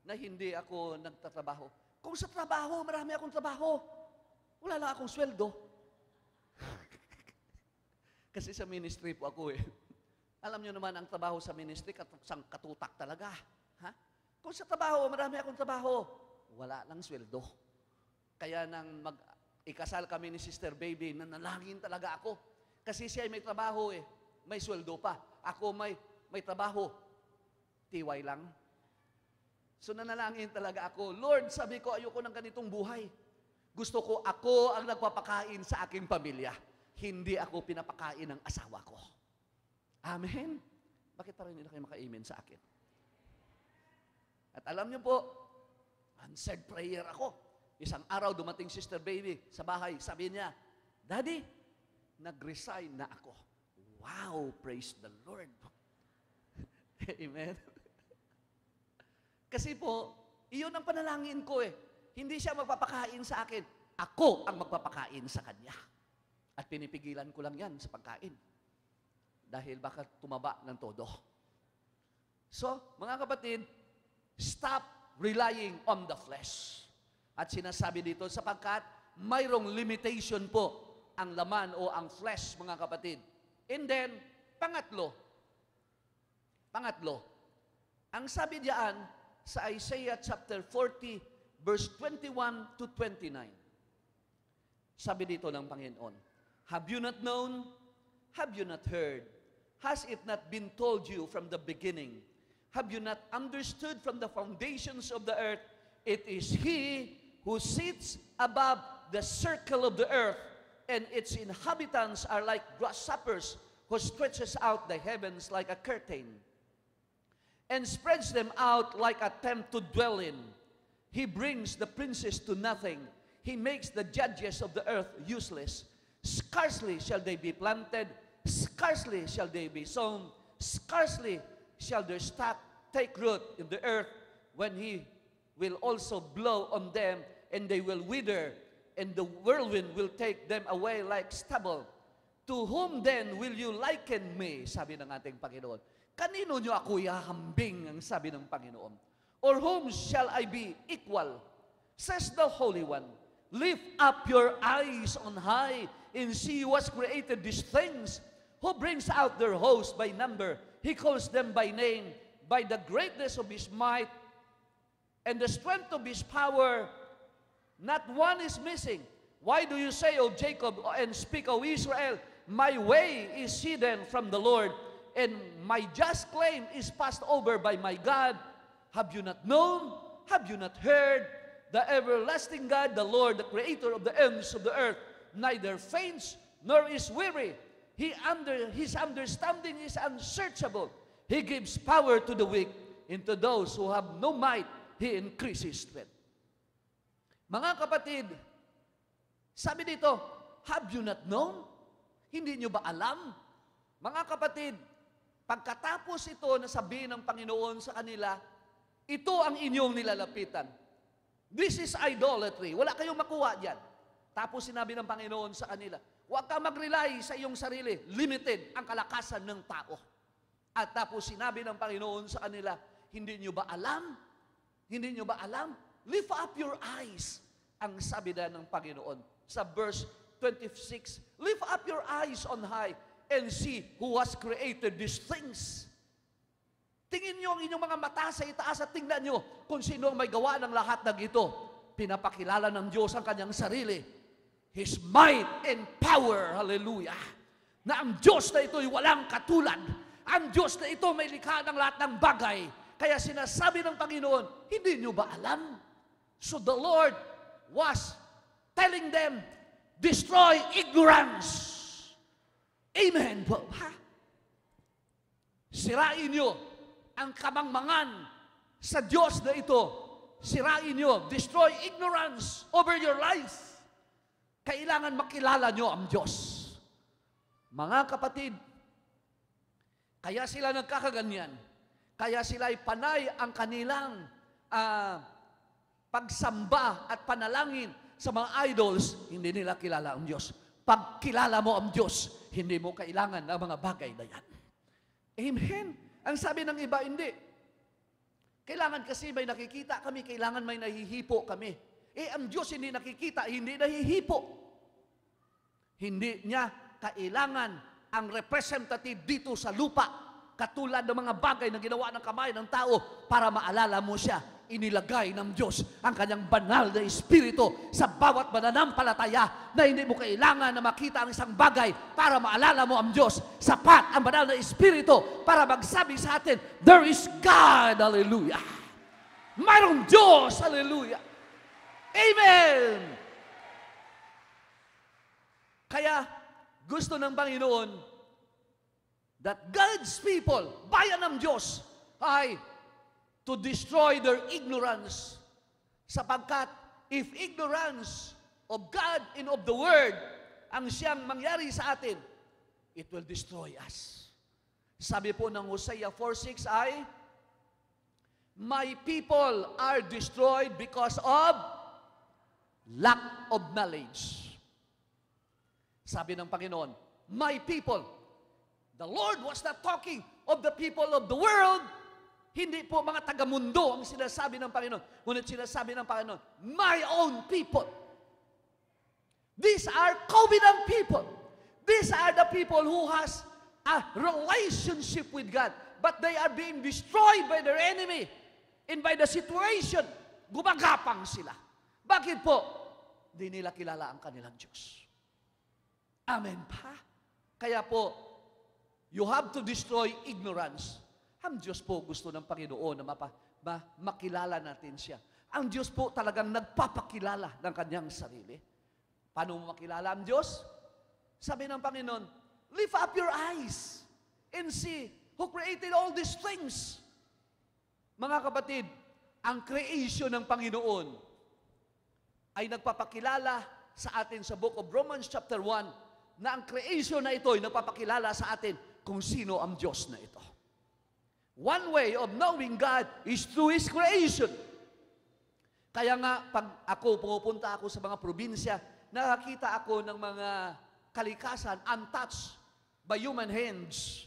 na hindi ako nagtatrabaho? Kung sa trabaho, marami akong trabaho. Wala lang akong sweldo. Kasi sa ministry po ako Alam niyo naman, ang trabaho sa ministry, katutak talaga. Ha? Kung sa trabaho, marami akong trabaho. Wala lang sweldo. Kaya nang ikasal kami ni Sister Baby, nanalangin talaga ako. Kasi siya ay may trabaho may sweldo pa. Ako may trabaho. Tiway lang. So nanalangin talaga ako. Lord, sabi ko, ayoko ng ganitong buhay. Gusto ko ako ang nagpapakain sa aking pamilya. Hindi ako pinapakain ng asawa ko. Amen? Bakit parang hindi na kayo maka-amen sa akin? At alam niyo po, answered prayer ako. Isang araw dumating Sister Baby sa bahay. Sabi niya, Daddy, nag-resign na ako. Wow, praise the Lord. Amen? Kasi po, iyon ang panalangin ko Hindi siya magpapakain sa akin. Ako ang magpapakain sa kanya. At pinipigilan ko lang yan sa pagkain. Dahil baka tumaba ng todo. So, mga kapatid, stop relying on the flesh. At sinasabi dito, sapagkat mayroong limitation po ang laman o ang flesh, mga kapatid. And then, pangatlo, ang sabi diyan sa Isaiah chapter 40, verse 21 to 29. Sabi dito ng Panginoon, have you not known? Have you not heard? Has it not been told you from the beginning? Have you not understood from the foundations of the earth? It is He who sits above the circle of the earth, and its inhabitants are like grasshoppers, who stretches out the heavens like a curtain, and spreads them out like a tent to dwell in. He brings the princes to nothing. He makes the judges of the earth useless. Scarcely shall they be planted, scarcely shall they be sown, scarcely shall their stock take root in the earth, when He will also blow on them, and they will wither, and the whirlwind will take them away like stubble. To whom then will you liken me? Sabi ng ating Panginoon. Kanino nyo ako ihahambing, ang sabi ng Panginoon? Or whom shall I be equal? Says the Holy One, lift up your eyes on high, and see who has created these things, who brings out their host by number. He calls them by name, by the greatness of His might, and the strength of His power. Not one is missing. Why do you say, O Jacob, and speak, O Israel, my way is hidden from the Lord, and my just claim is passed over by my God? Have you not known? Have you not heard? The everlasting God, the Lord, the creator of the ends of the earth, neither faints nor is weary. His understanding is unsearchable. He gives power to the weak, and to those who have no might, He increases strength. Mga kapatid, sabi dito, have you not known? Hindi nyo ba alam? Mga kapatid, pagkatapos ito na sabihin ng Panginoon sa kanila, ito ang inyong nilalapitan. This is idolatry. Wala kayong makuha dyan. Tapos sinabi ng Panginoon sa kanila, huwag ka mag-rely sa iyong sarili. Limited ang kalakasan ng tao. At tapos sinabi ng Panginoon sa kanila, hindi nyo ba alam? Hindi nyo ba alam? Lift up your eyes, ang sabi na ng Panginoon sa verse 26, lift up your eyes on high and see who has created these things. Tingin nyo ang inyong mga mata sa itaas at tingnan nyo kung sino ang may gawa ng lahat ng ito. Pinapakilala ng Diyos ang kanyang sarili. His might and power, hallelujah. Na ang Diyos na ito ay walang katulad. Ang Diyos na ito may likha ng lahat ng bagay. Kaya sinasabi ng Panginoon, hindi nyo ba alam? So the Lord was telling them, destroy ignorance. Amen po. Ha? Sirain nyo ang kamangmangan sa Diyos na ito. Sirain nyo, destroy ignorance over your life. Kailangan makilala nyo ang Diyos. Mga kapatid, kaya sila nagkakaganyan. Kaya sila ay panay ang kanilang pagsamba at panalangin sa mga idols, hindi nila kilala ang Diyos. Pag kilala mo ang Diyos, hindi mo kailangan ng mga bagay na yan. Amen? Ang sabi ng iba, hindi. Kailangan kasi may nakikita kami, kailangan may nahihipo kami. Ang Diyos hindi nakikita, hindi nahihipo. Hindi niya kailangan ang representative dito sa lupa, katulad ng mga bagay na ginawa ng kamay ng tao para maalala mo siya. Inilagay ng Diyos ang kanyang banal na Espiritu sa bawat mananampalataya na hindi mo kailangan na makita ang isang bagay para maalala mo ang Diyos. Sapat ang banal na Espiritu para magsabi sa atin, there is God, hallelujah. Mayroong Diyos, hallelujah. Amen! Kaya gusto ng Panginoon that God's people, bayan ng Diyos, ay to destroy their ignorance. Sapagkat if ignorance of God and of the Word ang siyang mangyari sa atin, it will destroy us. Sabi po ng Hosea 4:6 ay, my people are destroyed because of lack of knowledge. Sabi ng Panginoon, my people. The Lord was not talking of the people of the world. Hindi po mga taga-mundo ang sinasabi ng Panginoon. Ngunit sinasabi ng Panginoon, my own people. These are covenant people. These are the people who has a relationship with God. But they are being destroyed by their enemy and by the situation. Gumagapang sila. Bakit po? Di nila kilala ang kanilang Diyos. Amen pa? Kaya po, you have to destroy ignorance. Ang Diyos po gusto ng Panginoon na makilala natin siya. Ang Diyos po talagang nagpapakilala ng kanyang sarili. Paano mo makilala ang Diyos? Sabi ng Panginoon, lift up your eyes and see who created all these things. Mga kapatid, ang creation ng Panginoon ay nagpapakilala sa atin sa book of Romans chapter 1 na ang creation na ito ay nagpapakilala sa atin kung sino ang Diyos na ito. One way of knowing God is through His creation. Kaya nga, pag ako pumupunta ako sa mga probinsya, nakakita ako ng mga kalikasan untouched by human hands.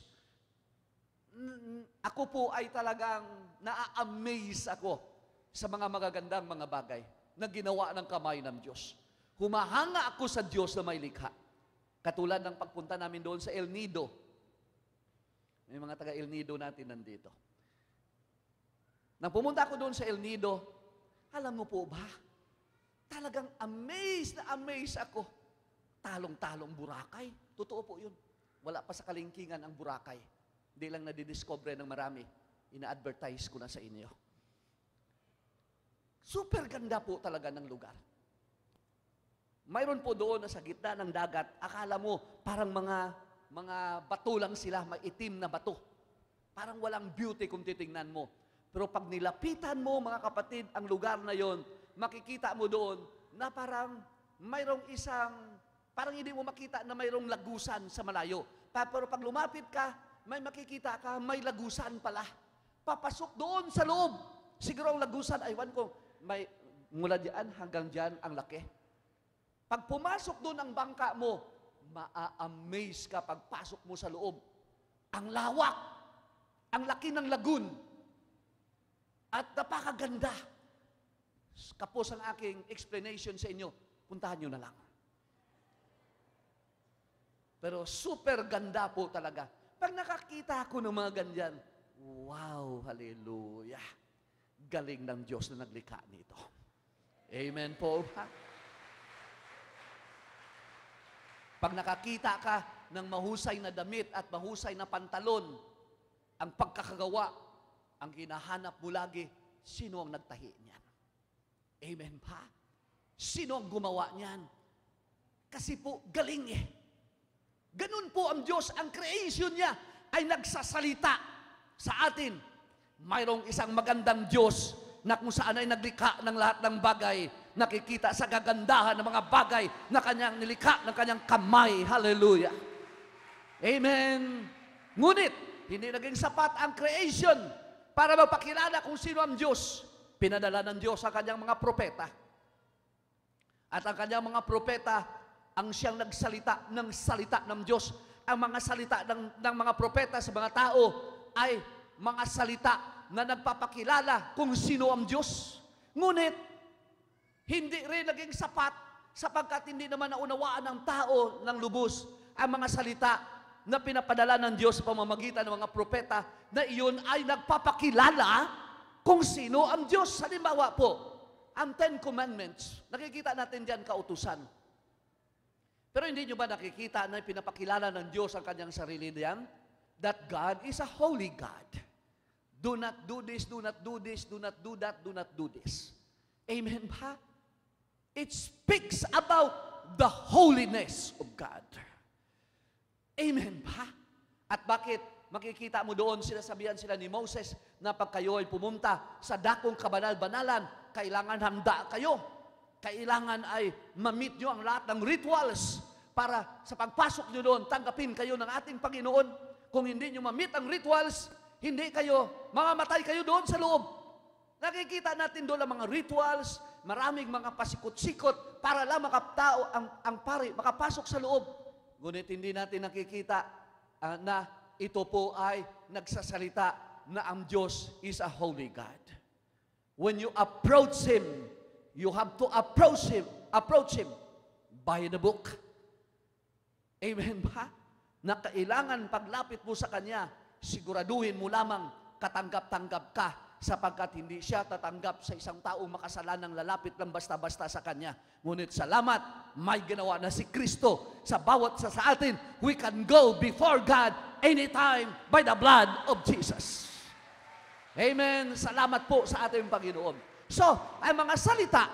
Ako po ay talagang na-amaze ako sa mga magagandang mga bagay na ginawa ng kamay ng Diyos. Humahanga ako sa Diyos na may likha. Katulad ng pagpunta namin doon sa El Nido. May mga taga El Nido natin nandito. Nang pumunta ako doon sa El Nido, alam mo po ba, talagang amazed na amazed ako. Talong-talong Boracay. Totoo po yun. Wala pa sa kalingkingan ang Boracay. Hindi lang nadidiscover ng marami. Ina-advertise ko na sa inyo. Super ganda po talaga ng lugar. Mayroon po doon na sa gitna ng dagat, akala mo parang mga bato lang sila, maitim na bato. Parang walang beauty kung titingnan mo. Pero pag nilapitan mo, mga kapatid, ang lugar na yon, makikita mo doon na parang mayroong parang hindi mo makita na mayroong lagusan sa malayo. Pero pag lumapit ka, may makikita ka, may lagusan pala. Papasok doon sa loob. Siguro ang lagusan, aywan ko, may mula diyan hanggang diyan ang laki. Pag pumasok doon ang bangka mo, maa-amaze ka pagpasok mo sa loob. Ang lawak, ang laki ng lagoon, at napakaganda. Kapos ang aking explanation sa inyo, puntahan nyo na lang. Pero super ganda po talaga. Pag nakakita ako ng mga ganyan, wow, hallelujah. Galing ng Diyos na naglikha nito. Amen po ba? Pag nakakita ka ng mahusay na damit at mahusay na pantalon, ang pagkakagawa, ang hinahanap mo lagi, sino ang nagtahi niyan? Amen pa? Sino ang gumawa niyan? Kasi po, galing eh. Ganun po ang Diyos, ang creation niya ay nagsasalita sa atin. Mayroong isang magandang Diyos na kung saan ay naglikha ng lahat ng bagay, nakikita sa kagandahan ng mga bagay na kanyang nilikha ng kanyang kamay. Hallelujah. Amen. Ngunit, hindi naging sapat ang creation para mapakilala kung sino ang Diyos. Pinadala ng Diyos ang kanyang mga propeta. At ang kanyang mga propeta, ang siyang nagsalita ng salita ng Diyos. Ang mga salita ng mga propeta sa mga tao ay mga salita na nagpapakilala kung sino ang Diyos. Ngunit, hindi rin naging sapat sapagkat hindi naman naunawaan ng tao ng lubos ang mga salita na pinapadala ng Diyos sa pamamagitan ng mga propeta na iyon ay nagpapakilala kung sino ang Diyos. Halimbawa po, ang Ten Commandments, nakikita natin diyan kautusan. Pero hindi nyo ba nakikita na pinapakilala ng Diyos ang kanyang sarili diyan? That God is a holy God. Do not do this, do not do this, do not do that, do not do this. Amen ba? It speaks about the holiness of God. Amen ba? At bakit makikita mo doon, sinasabihan sila ni Moses na pag kayo ay pumunta sa dakong kabanal-banalan, kailangan handa kayo. Kailangan ay ma-meet nyo ang lahat ng rituals para sa pagpasok nyo doon, tanggapin kayo ng ating Panginoon. Kung hindi nyo ma-meet ang rituals, hindi kayo, mamamatay kayo doon sa loob. Nakikita natin doon ang mga rituals, maraming mga pasikot-sikot para lang makaptao ang pari, makapasok sa loob. Ngunit hindi natin nakikita na ito po ay nagsasalita na ang Diyos is a holy God. When you approach Him, you have to approach Him by the book. Amen ba? Na kailangan paglapit mo sa Kanya, siguraduhin mo lamang katanggap-tanggap ka sapagkat hindi siya tatanggap sa isang taong makasalanang lalapit lang basta-basta sa Kanya. Ngunit salamat, may ginawa na si Kristo sa bawat sa atin. We can go before God anytime by the blood of Jesus. Amen. Salamat po sa ating Panginoon. So, ang mga salita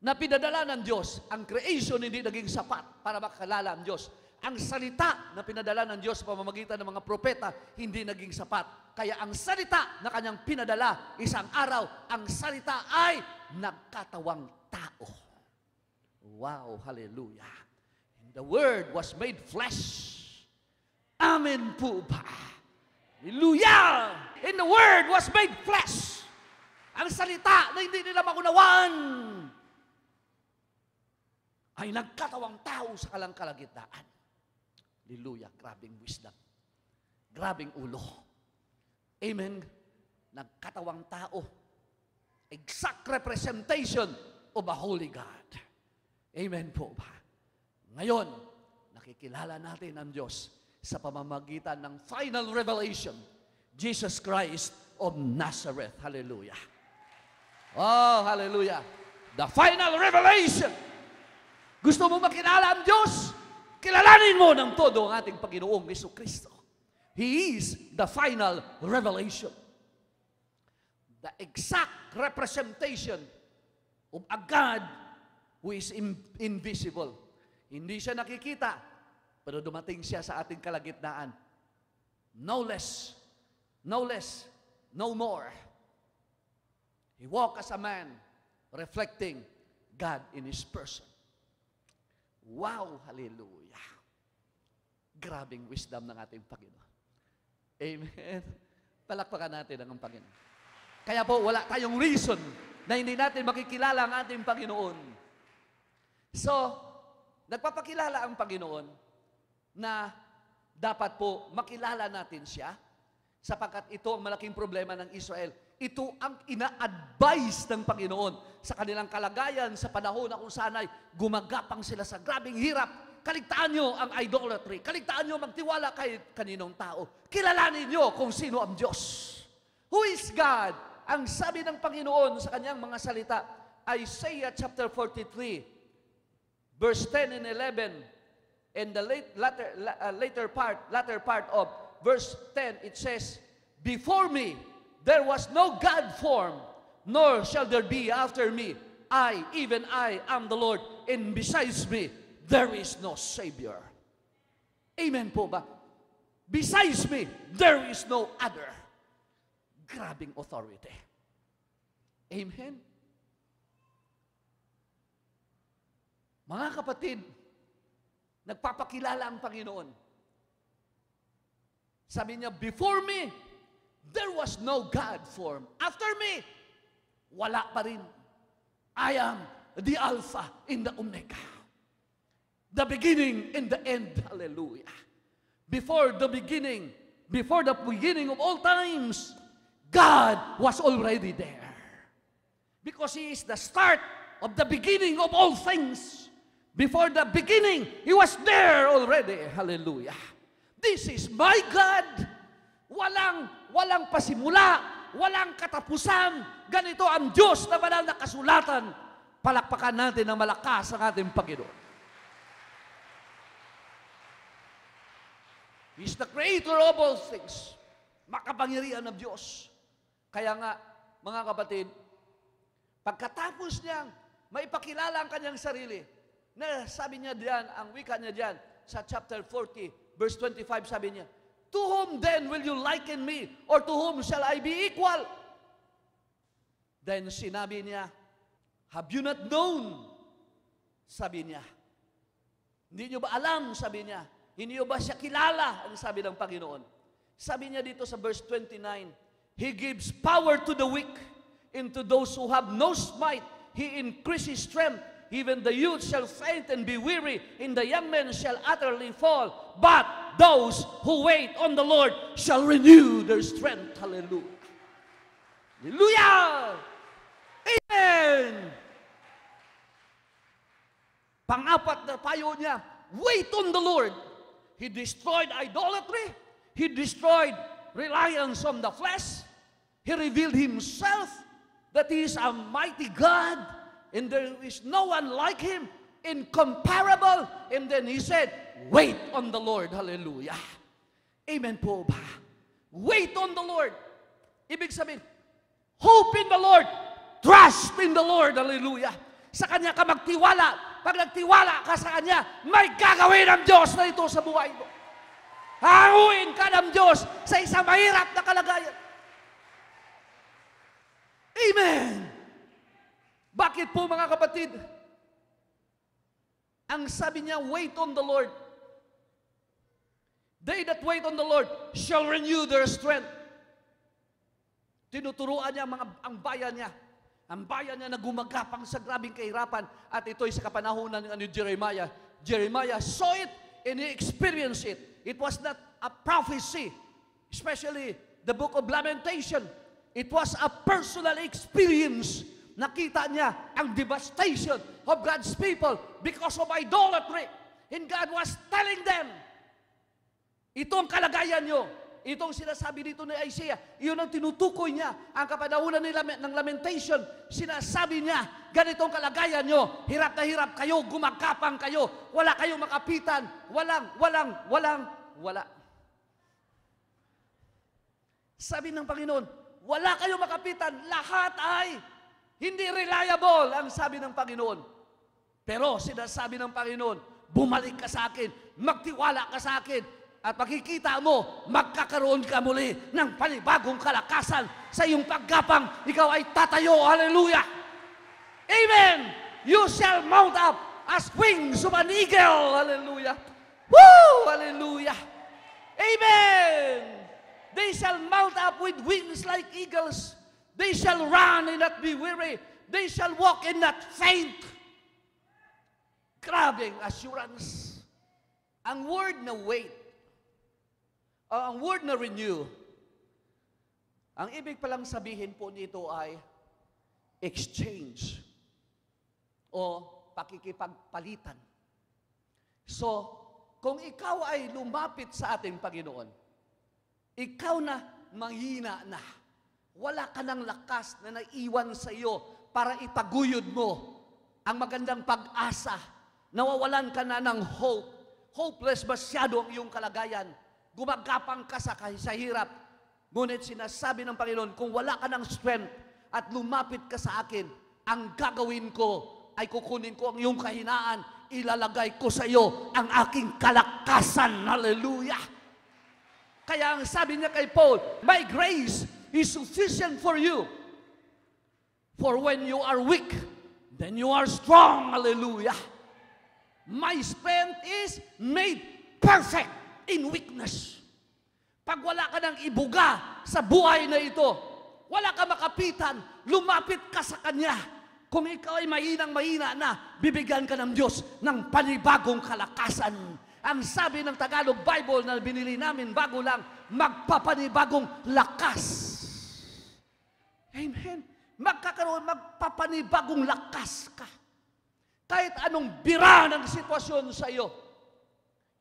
na pinadala ng Diyos, ang creation hindi naging sapat para makakilala ang Diyos. Ang salita na pinadala ng Diyos sa pamamagitan ng mga propeta, hindi naging sapat. Kaya ang salita na kanyang pinadala, isang araw, ang salita ay nagkatawang tao. Wow, hallelujah. And the Word was made flesh. Amen po ba? Hallelujah! And the Word was made flesh. Ang salita na hindi nila maunawaan ay nagkatawang tao sa kalangkalagitnaan. Hallelujah, grabing wisdom. Grabing ulo. Amen. Nagkatawang tao. Exact representation of a holy God. Amen po ba? Ngayon, nakikilala natin ang Diyos sa pamamagitan ng final revelation, Jesus Christ of Nazareth. Hallelujah. Oh, hallelujah. The final revelation. Gusto mo makilala ang Diyos? Kilalanin mo ng todo ang ating Panginoong Jesucristo. He is the final revelation. The exact representation of a God who is invisible. Hindi siya nakikita, pero dumating siya sa ating kalagitnaan. No less, no more. He walked as a man, reflecting God in His person. Wow, hallelujah. Grabing wisdom ng ating Panginoon. Amen. Palakpakan natin ang Panginoon. Kaya po, wala tayong reason na hindi natin makikilala ang ating Panginoon. So, nagpapakilala ang Panginoon na dapat po makilala natin siya sapagkat ito ang malaking problema ng Israel. Ito ang ina-advise ng Panginoon sa kanilang kalagayan sa panahon na kung sana'y gumagapang sila sa grabing hirap. Kaligtaan nyo ang idolatry. Kaligtaan nyo magtiwala kay kaninong tao. Kilalanin nyo kung sino ang Diyos. Who is God? Ang sabi ng Panginoon sa kanyang mga salita, Isaiah chapter 43, verse 10 and 11, and the latter part of verse 10, it says, Before me there was no God formed, nor shall there be after me. Even I am the Lord, and besides me, there is no Savior. Amen po ba? Besides me, there is no other. Grabing authority. Amen? Mga kapatid, nagpapakilala ang Panginoon. Sabi niya, before me, there was no God formed. After me, wala pa rin. I am the Alpha and the Omega. The beginning and the end. Hallelujah. Before the beginning of all times, God was already there. Because He is the start of the beginning of all things. Before the beginning, He was there already. Hallelujah. This is my God. Walang pasimula, walang katapusan. Ganito ang Diyos na banal na kasulatan. Palakpakan natin ng malakas ang ating Panginoon. He's the creator of all things. Makapangyarihan ng Diyos. Kaya nga, mga kapatid, pagkatapos niyang maipakilala ang kanyang sarili, na sabi niya diyan, ang wika niya diyan, sa chapter 40, verse 25, sabi niya, To whom then will you liken me? Or to whom shall I be equal? Then sinabi niya, Have you not known? Sabi niya. Hindi niyo ba alam? Sabi niya. Hindi niyo ba siya kilala? Ang sabi ng Panginoon. Sabi niya dito sa verse 29, He gives power to the weak, and to those who have no might, He increases strength. Even the youth shall faint and be weary, and the young men shall utterly fall. But those who wait on the Lord shall renew their strength. Hallelujah. Hallelujah! Amen! Pang-apat na payo niya, wait on the Lord. He destroyed idolatry. He destroyed reliance on the flesh. He revealed Himself that He is a mighty God and there is no one like Him, incomparable. And then He said, wait on the Lord. Hallelujah. Amen po ba? Wait on the Lord. Ibig sabihin, hope in the Lord. Trust in the Lord. Hallelujah. Sa Kanya ka magtiwala. Pag nagtiwala ka sa Kanya, may gagawin ang Diyos na ito sa buhay mo. Hanguin ka ng Diyos sa isang mahirap na kalagayan. Amen! Bakit po mga kapatid? Ang sabi niya, wait on the Lord. They that wait on the Lord shall renew their strength. Tinuturuan niya ang bayan niya. Ang bayan niya na gumagapang sa grabing kahirapan. At ito'y sa kapanahunan ng Jeremiah. Jeremiah saw it and he experienced it. It was not a prophecy, especially the book of Lamentation. It was a personal experience. Nakita niya ang devastation of God's people because of idolatry. And God was telling them, ito ang kalagayan nyo. Itong sinasabi dito ni Isaiah, iyon ang tinutukoy niya. Ang kapanahunan ng Lamentation, sinasabi niya, ganitong kalagayan nyo, hirap na hirap kayo, gumagapang kayo, wala kayong makapitan, wala. Sabi ng Panginoon, wala kayong makapitan, lahat ay hindi reliable, ang sabi ng Panginoon. Pero sinasabi ng Panginoon, bumalik ka sa akin, magtiwala ka sa akin, at makikita mo, magkakaroon ka muli ng panibagong kalakasan sa iyong paggapang. Ikaw ay tatayo. Hallelujah! Amen! You shall mount up as wings of an eagle. Hallelujah! Woo! Hallelujah! Amen! They shall mount up with wings like eagles. They shall run and not be weary. They shall walk and not faint. Grabing assurance. Ang word na wait, ang word na renew, ang ibig palang sabihin po nito ay exchange o pakikipagpalitan. So, kung ikaw ay lumapit sa ating Panginoon, ikaw na manghina na. Wala ka ng lakas na naiwan sa iyo para itaguyod mo ang magandang pag-asa. Nawawalan ka na ng hope. Hopeless masyado ang iyong kalagayan. Gumagapang ka sa hirap. Ngunit sinasabi ng Panginoon, kung wala ka ng strength at lumapit ka sa akin, ang gagawin ko ay kukunin ko ang iyong kahinaan, ilalagay ko sa iyo ang aking kalakasan. Hallelujah! Kaya ang sabi niya kay Paul, my grace is sufficient for you. For when you are weak, then you are strong. Hallelujah! My strength is made perfect in weakness. Pag wala ka ng ibuga sa buhay na ito, wala ka makapitan, lumapit ka sa Kanya. Kung ikaw ay mahinang-mahina na, bibigyan ka ng Diyos ng panibagong kalakasan. Ang sabi ng Tagalog Bible na binili namin bago lang, magpapanibagong lakas. Amen. Magpapanibagong lakas ka. Kahit anong bira ng sitwasyon sa iyo,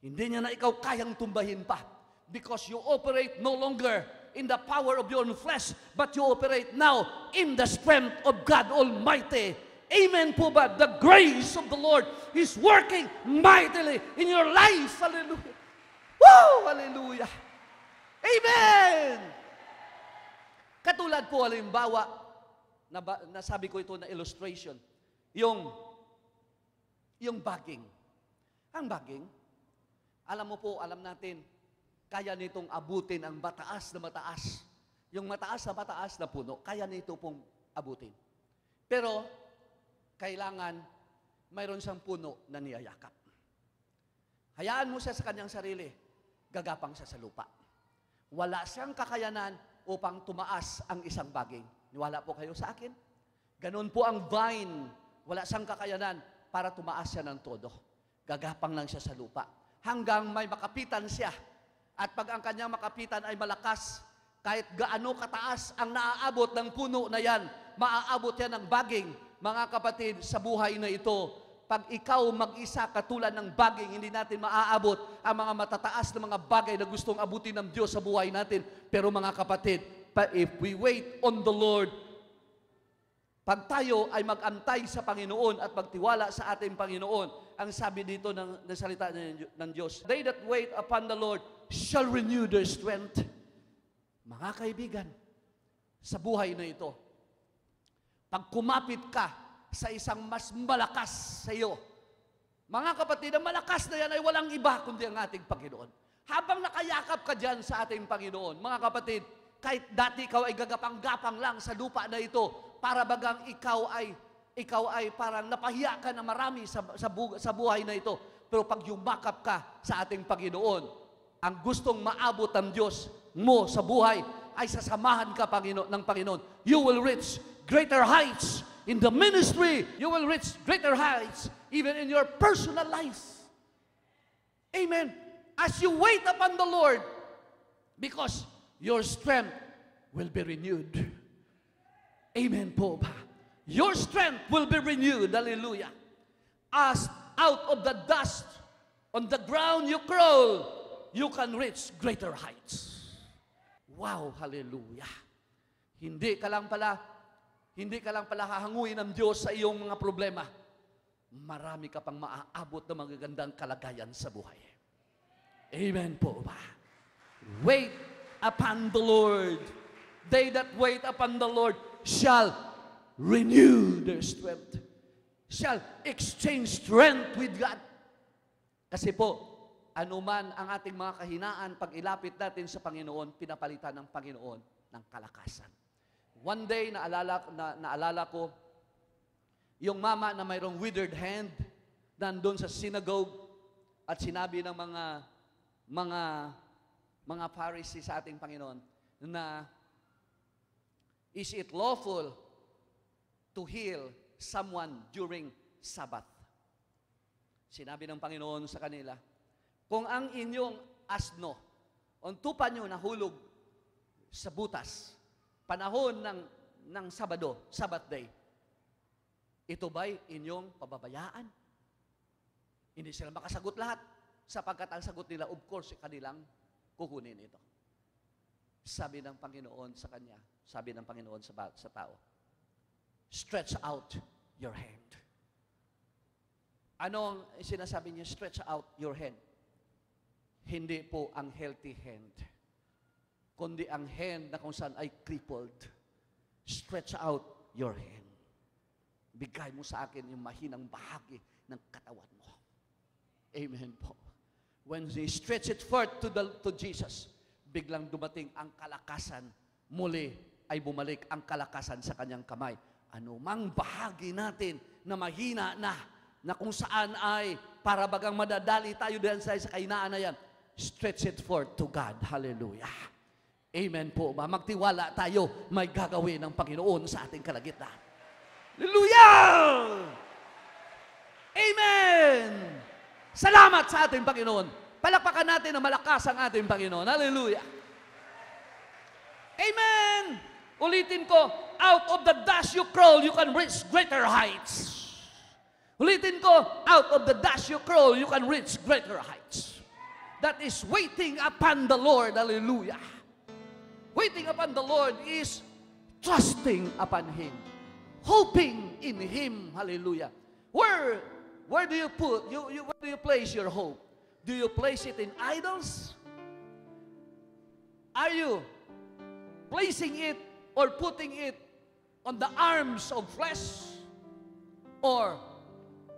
hindi niya na ikaw kayang tumbahin pa. Because you operate no longer in the power of your own flesh, but you operate now in the strength of God Almighty. Amen po ba? The grace of the Lord is working mightily in your life. Hallelujah. Woo! Hallelujah. Amen! Katulad po, halimbawa, nasabi ko ito na illustration, yung bagging. Ang bagging, alam mo po, alam natin, kaya nitong abutin ang mataas na mataas. Yung mataas na puno, kaya nito pong abutin. Pero, kailangan mayroon siyang puno na niyayakap. Hayaan mo siya sa kanyang sarili, gagapang siya sa lupa. Wala siyang kakayanan upang tumaas ang isang baging. Niwala po kayo sa akin? Ganun po ang vine. Wala siyang kakayanan para tumaas siya ng todo. Gagapang lang siya sa lupa. Hanggang may makapitan siya. At pag ang kanyang makapitan ay malakas, kahit gaano kataas ang naaabot ng puno na yan, maaabot yan ng baging. Mga kapatid, sa buhay na ito, pag ikaw mag-isa katulad ng baging, hindi natin maaabot ang mga matataas na mga bagay na gustong abutin ng Diyos sa buhay natin. Pero mga kapatid, if we wait on the Lord, pag tayo ay mag-antay sa Panginoon at magtiwala sa ating Panginoon, ang sabi dito ng salita ng Diyos, they that wait upon the Lord shall renew their strength. Mga kaibigan, sa buhay na ito, pag kumapit ka sa isang mas malakas sa iyo, mga kapatid, ang malakas na yan ay walang iba kundi ang ating Panginoon. Habang nakayakap ka dyan sa ating Panginoon, mga kapatid, kahit dati ikaw ay gagapang-gapang lang sa lupa na ito, para bagang ikaw ay parang napahiya ka na marami sa buhay na ito. Pero pag yumakap ka sa ating Panginoon, ang gustong maabot ng Diyos mo sa buhay ay sasamahan ka ng Panginoon. You will reach greater heights in the ministry. You will reach greater heights even in your personal life. Amen. As you wait upon the Lord, because your strength will be renewed. Amen po ba? Your strength will be renewed. Hallelujah. As out of the dust on the ground you crawl, you can reach greater heights. Wow, hallelujah. Hindi ka lang pala hahanguin ng Diyos sa iyong mga problema. Marami ka pang maaabot na magagandang kalagayan sa buhay. Amen po ba? Wait upon the Lord. They that wait upon the Lord shall renew their strength. Shall exchange strength with God. Kasi po, anuman ang ating mga kahinaan, pag ilapit natin sa Panginoon, pinapalitan ng Panginoon ng kalakasan. One day, naalala ko, yung mama na mayroong withered hand, nandun sa synagogue, at sinabi ng mga Pharisee sa ating Panginoon, na, is it lawful to heal someone during Sabbath? Sinabi ng Panginoon sa kanila, kung ang inyong asno, ang tupa nyo nahulog sa butas, panahon ng Sabado, Sabbath day, ito ba'y inyong pababayaan? Hindi sila makasagot lahat, sapagkat ang sagot nila, of course, kanilang kukunin ito. Sabi ng Panginoon sa kanya, sabi ng Panginoon sa tao, stretch out your hand. Anong sinasabi niya? Stretch out your hand. Hindi po ang healthy hand, kundi ang hand na kung saan ay crippled. Stretch out your hand. Bigay mo sa akin yung mahinang bahagi ng katawan mo. Amen po. When they stretch it forth to Jesus, biglang dumating ang kalakasan. Muli ay bumalik ang kalakasan sa kanyang kamay. Ano mang bahagi natin na mahina na kung saan ay para bagang madadali tayo diyan sa kahinaan na yan, stretch it forth to God. Hallelujah. Amen po ba? Magtiwala tayo, may gagawin ng Panginoon sa ating kalagitnaan. Hallelujah! Amen! Salamat sa ating Panginoon. Palakpakan natin na malakas ang ating Panginoon. Hallelujah! Amen! Ulitin ko, out of the dust you crawl, you can reach greater heights. Ulitin ko, out of the dust you crawl, you can reach greater heights. That is waiting upon the Lord. Hallelujah! Waiting upon the Lord is trusting upon Him. Hoping in Him. Hallelujah. Where do you put, where do you place your hope? Do you place it in idols? Are you placing it or putting it on the arms of flesh? Or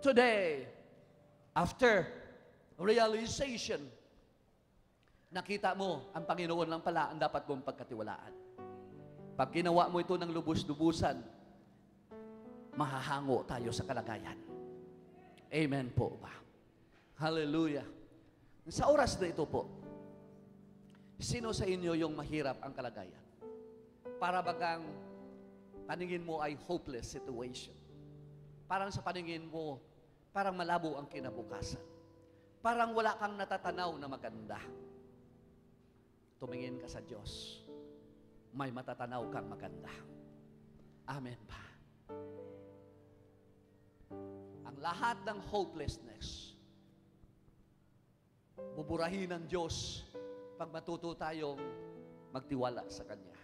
today, after realization, nakita mo, ang Panginoon lang pala ang dapat mong pagkatiwalaan. Pag ginawa mo ito ng lubos-lubusan, mahahango tayo sa kalagayan. Amen po ba? Hallelujah. Sa oras na ito po, sino sa inyo yung mahirap ang kalagayan? Para bagang paningin mo ay hopeless situation. Parang sa paningin mo, parang malabo ang kinabukasan. Parang wala kang natatanaw na maganda. Tumingin ka sa Diyos. May matatanaw kang maganda. Amen ba? Ang lahat ng hopelessness, buburahin ng Diyos pag matuto tayong magtiwala sa Kanya.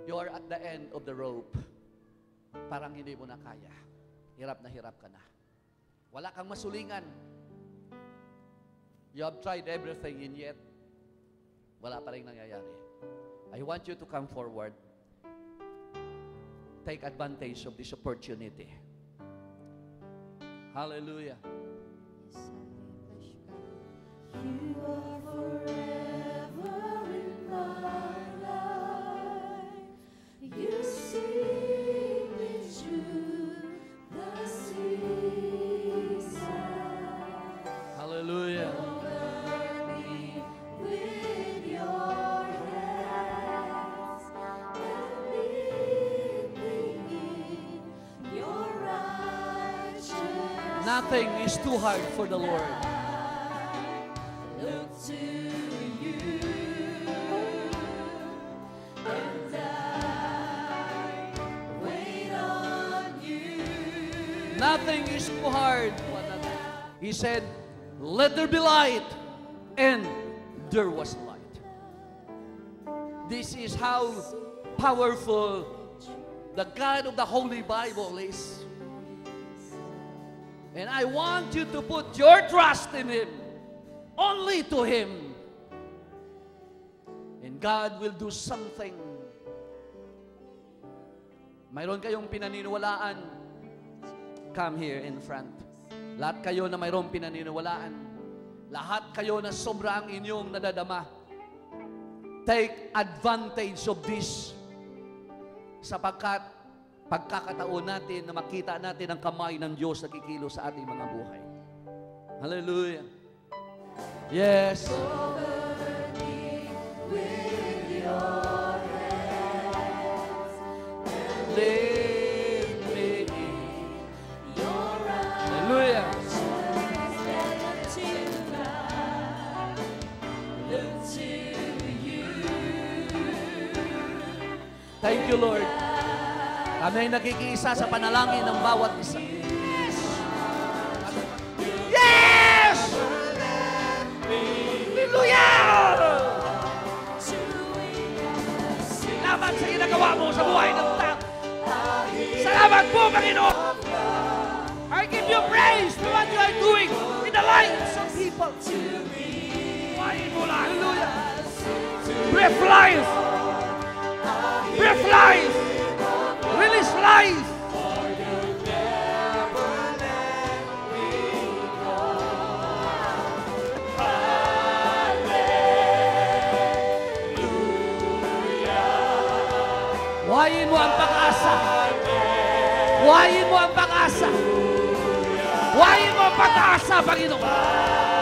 You are at the end of the rope. Parang hindi mo na kaya. Hirap na hirap ka na. Wala kang masulingan. You have tried everything and yet, wala pa rin nangyayari. I want you to come forward. Take advantage of this opportunity. Hallelujah. You are forever in my life. You see me through the seasons. Hallelujah. Cover me with your hands and lead me in your righteousness. Nothing is too hard for the Lord. Look to you, and I wait on you. Nothing is too hard. He said, let there be light. And there was light. This is how powerful the God of the Holy Bible is. And I want you to put your trust in Him. Only to Him. And God will do something. Mayroon kayong pinaniniwalaan, come here in front. Lahat kayo na mayroong pinaniniwalaan. Lahat kayo na sobrang inyong nadadama. Take advantage of this. Sapagkat pagkakataon natin na makita natin ang kamay ng Diyos na kikilos sa ating mga buhay. Hallelujah. Yes. Cover me with your hands and Lead me in. your Hallelujah. righteousness. Look to you. Thank you, Lord. Kami ay nakikiisa sa panalangin ng bawat isa. ginagawa mo sa buhay ng tao. Salamat po, Panginoon. I give you praise for what you are doing in the lives of people. Buhayin mo lang. Hallelujah. Breathe life. Breathe life. Release life. Buhayin mo ang pag-asa. Buhayin mo ang pag-asa. Buhayin mo ang pag-asa, Panginoon.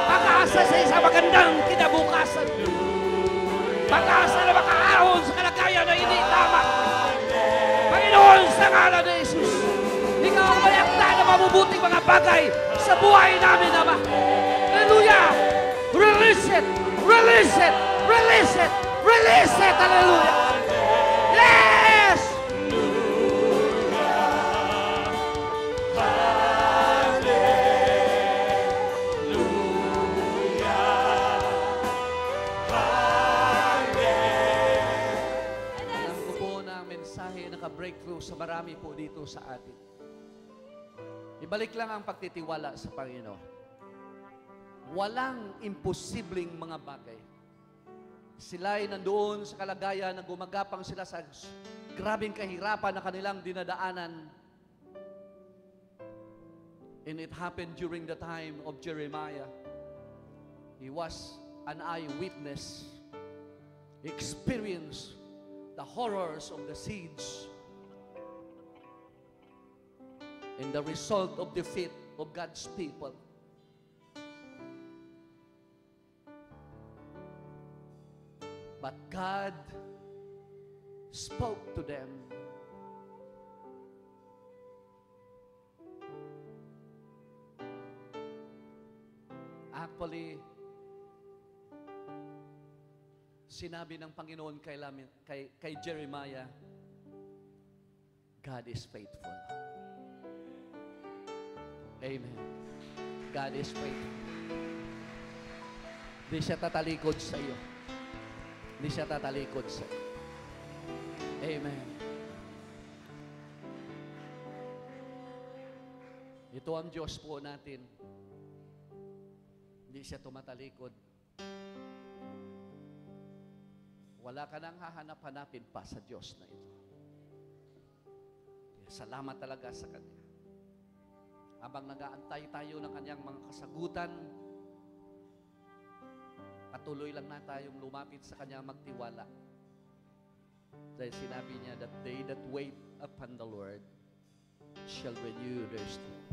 Pag-asa sa isang magandang kinabukasan. Pag-asa na makaahon sa kalagayan na hindi tama. Panginoon, sa ngalan ni Jesus, ikaw ang mayakda na mabubuting mga bagay sa buhay namin, Ama. Hallelujah! Release it! Release it! Release it! Release it! Hallelujah! Yes! Breakthrough sa marami po dito sa atin. Ibalik lang ang pagtitiwala sa Panginoon. Walang imposibleng mga bagay. Sila'y nandoon sa kalagayan na gumagapang sila sa grabing kahirapan na kanilang dinadaanan. And it happened during the time of Jeremiah. He was an eyewitness. He experienced the horrors of the siege and the result of defeat of God's people. But God spoke to them. Actually, sinabi ng Panginoon kay Jeremiah, God is faithful. Amen. God is faithful. Di siya tatalikod sa iyo. Di siya tatalikod sa iyo. Amen. Ito ang Diyos po natin. Hindi siya tumatalikod. Wala ka nang hahanap-hanapin pa sa Diyos na ito. Salamat talaga sa Kanya. Habang nag-aantay tayo ng Kanyang mga kasagutan, patuloy lang na tayong lumapit sa Kanya magtiwala. Dahil sinabi niya that they that wait upon the Lord shall renew their strength.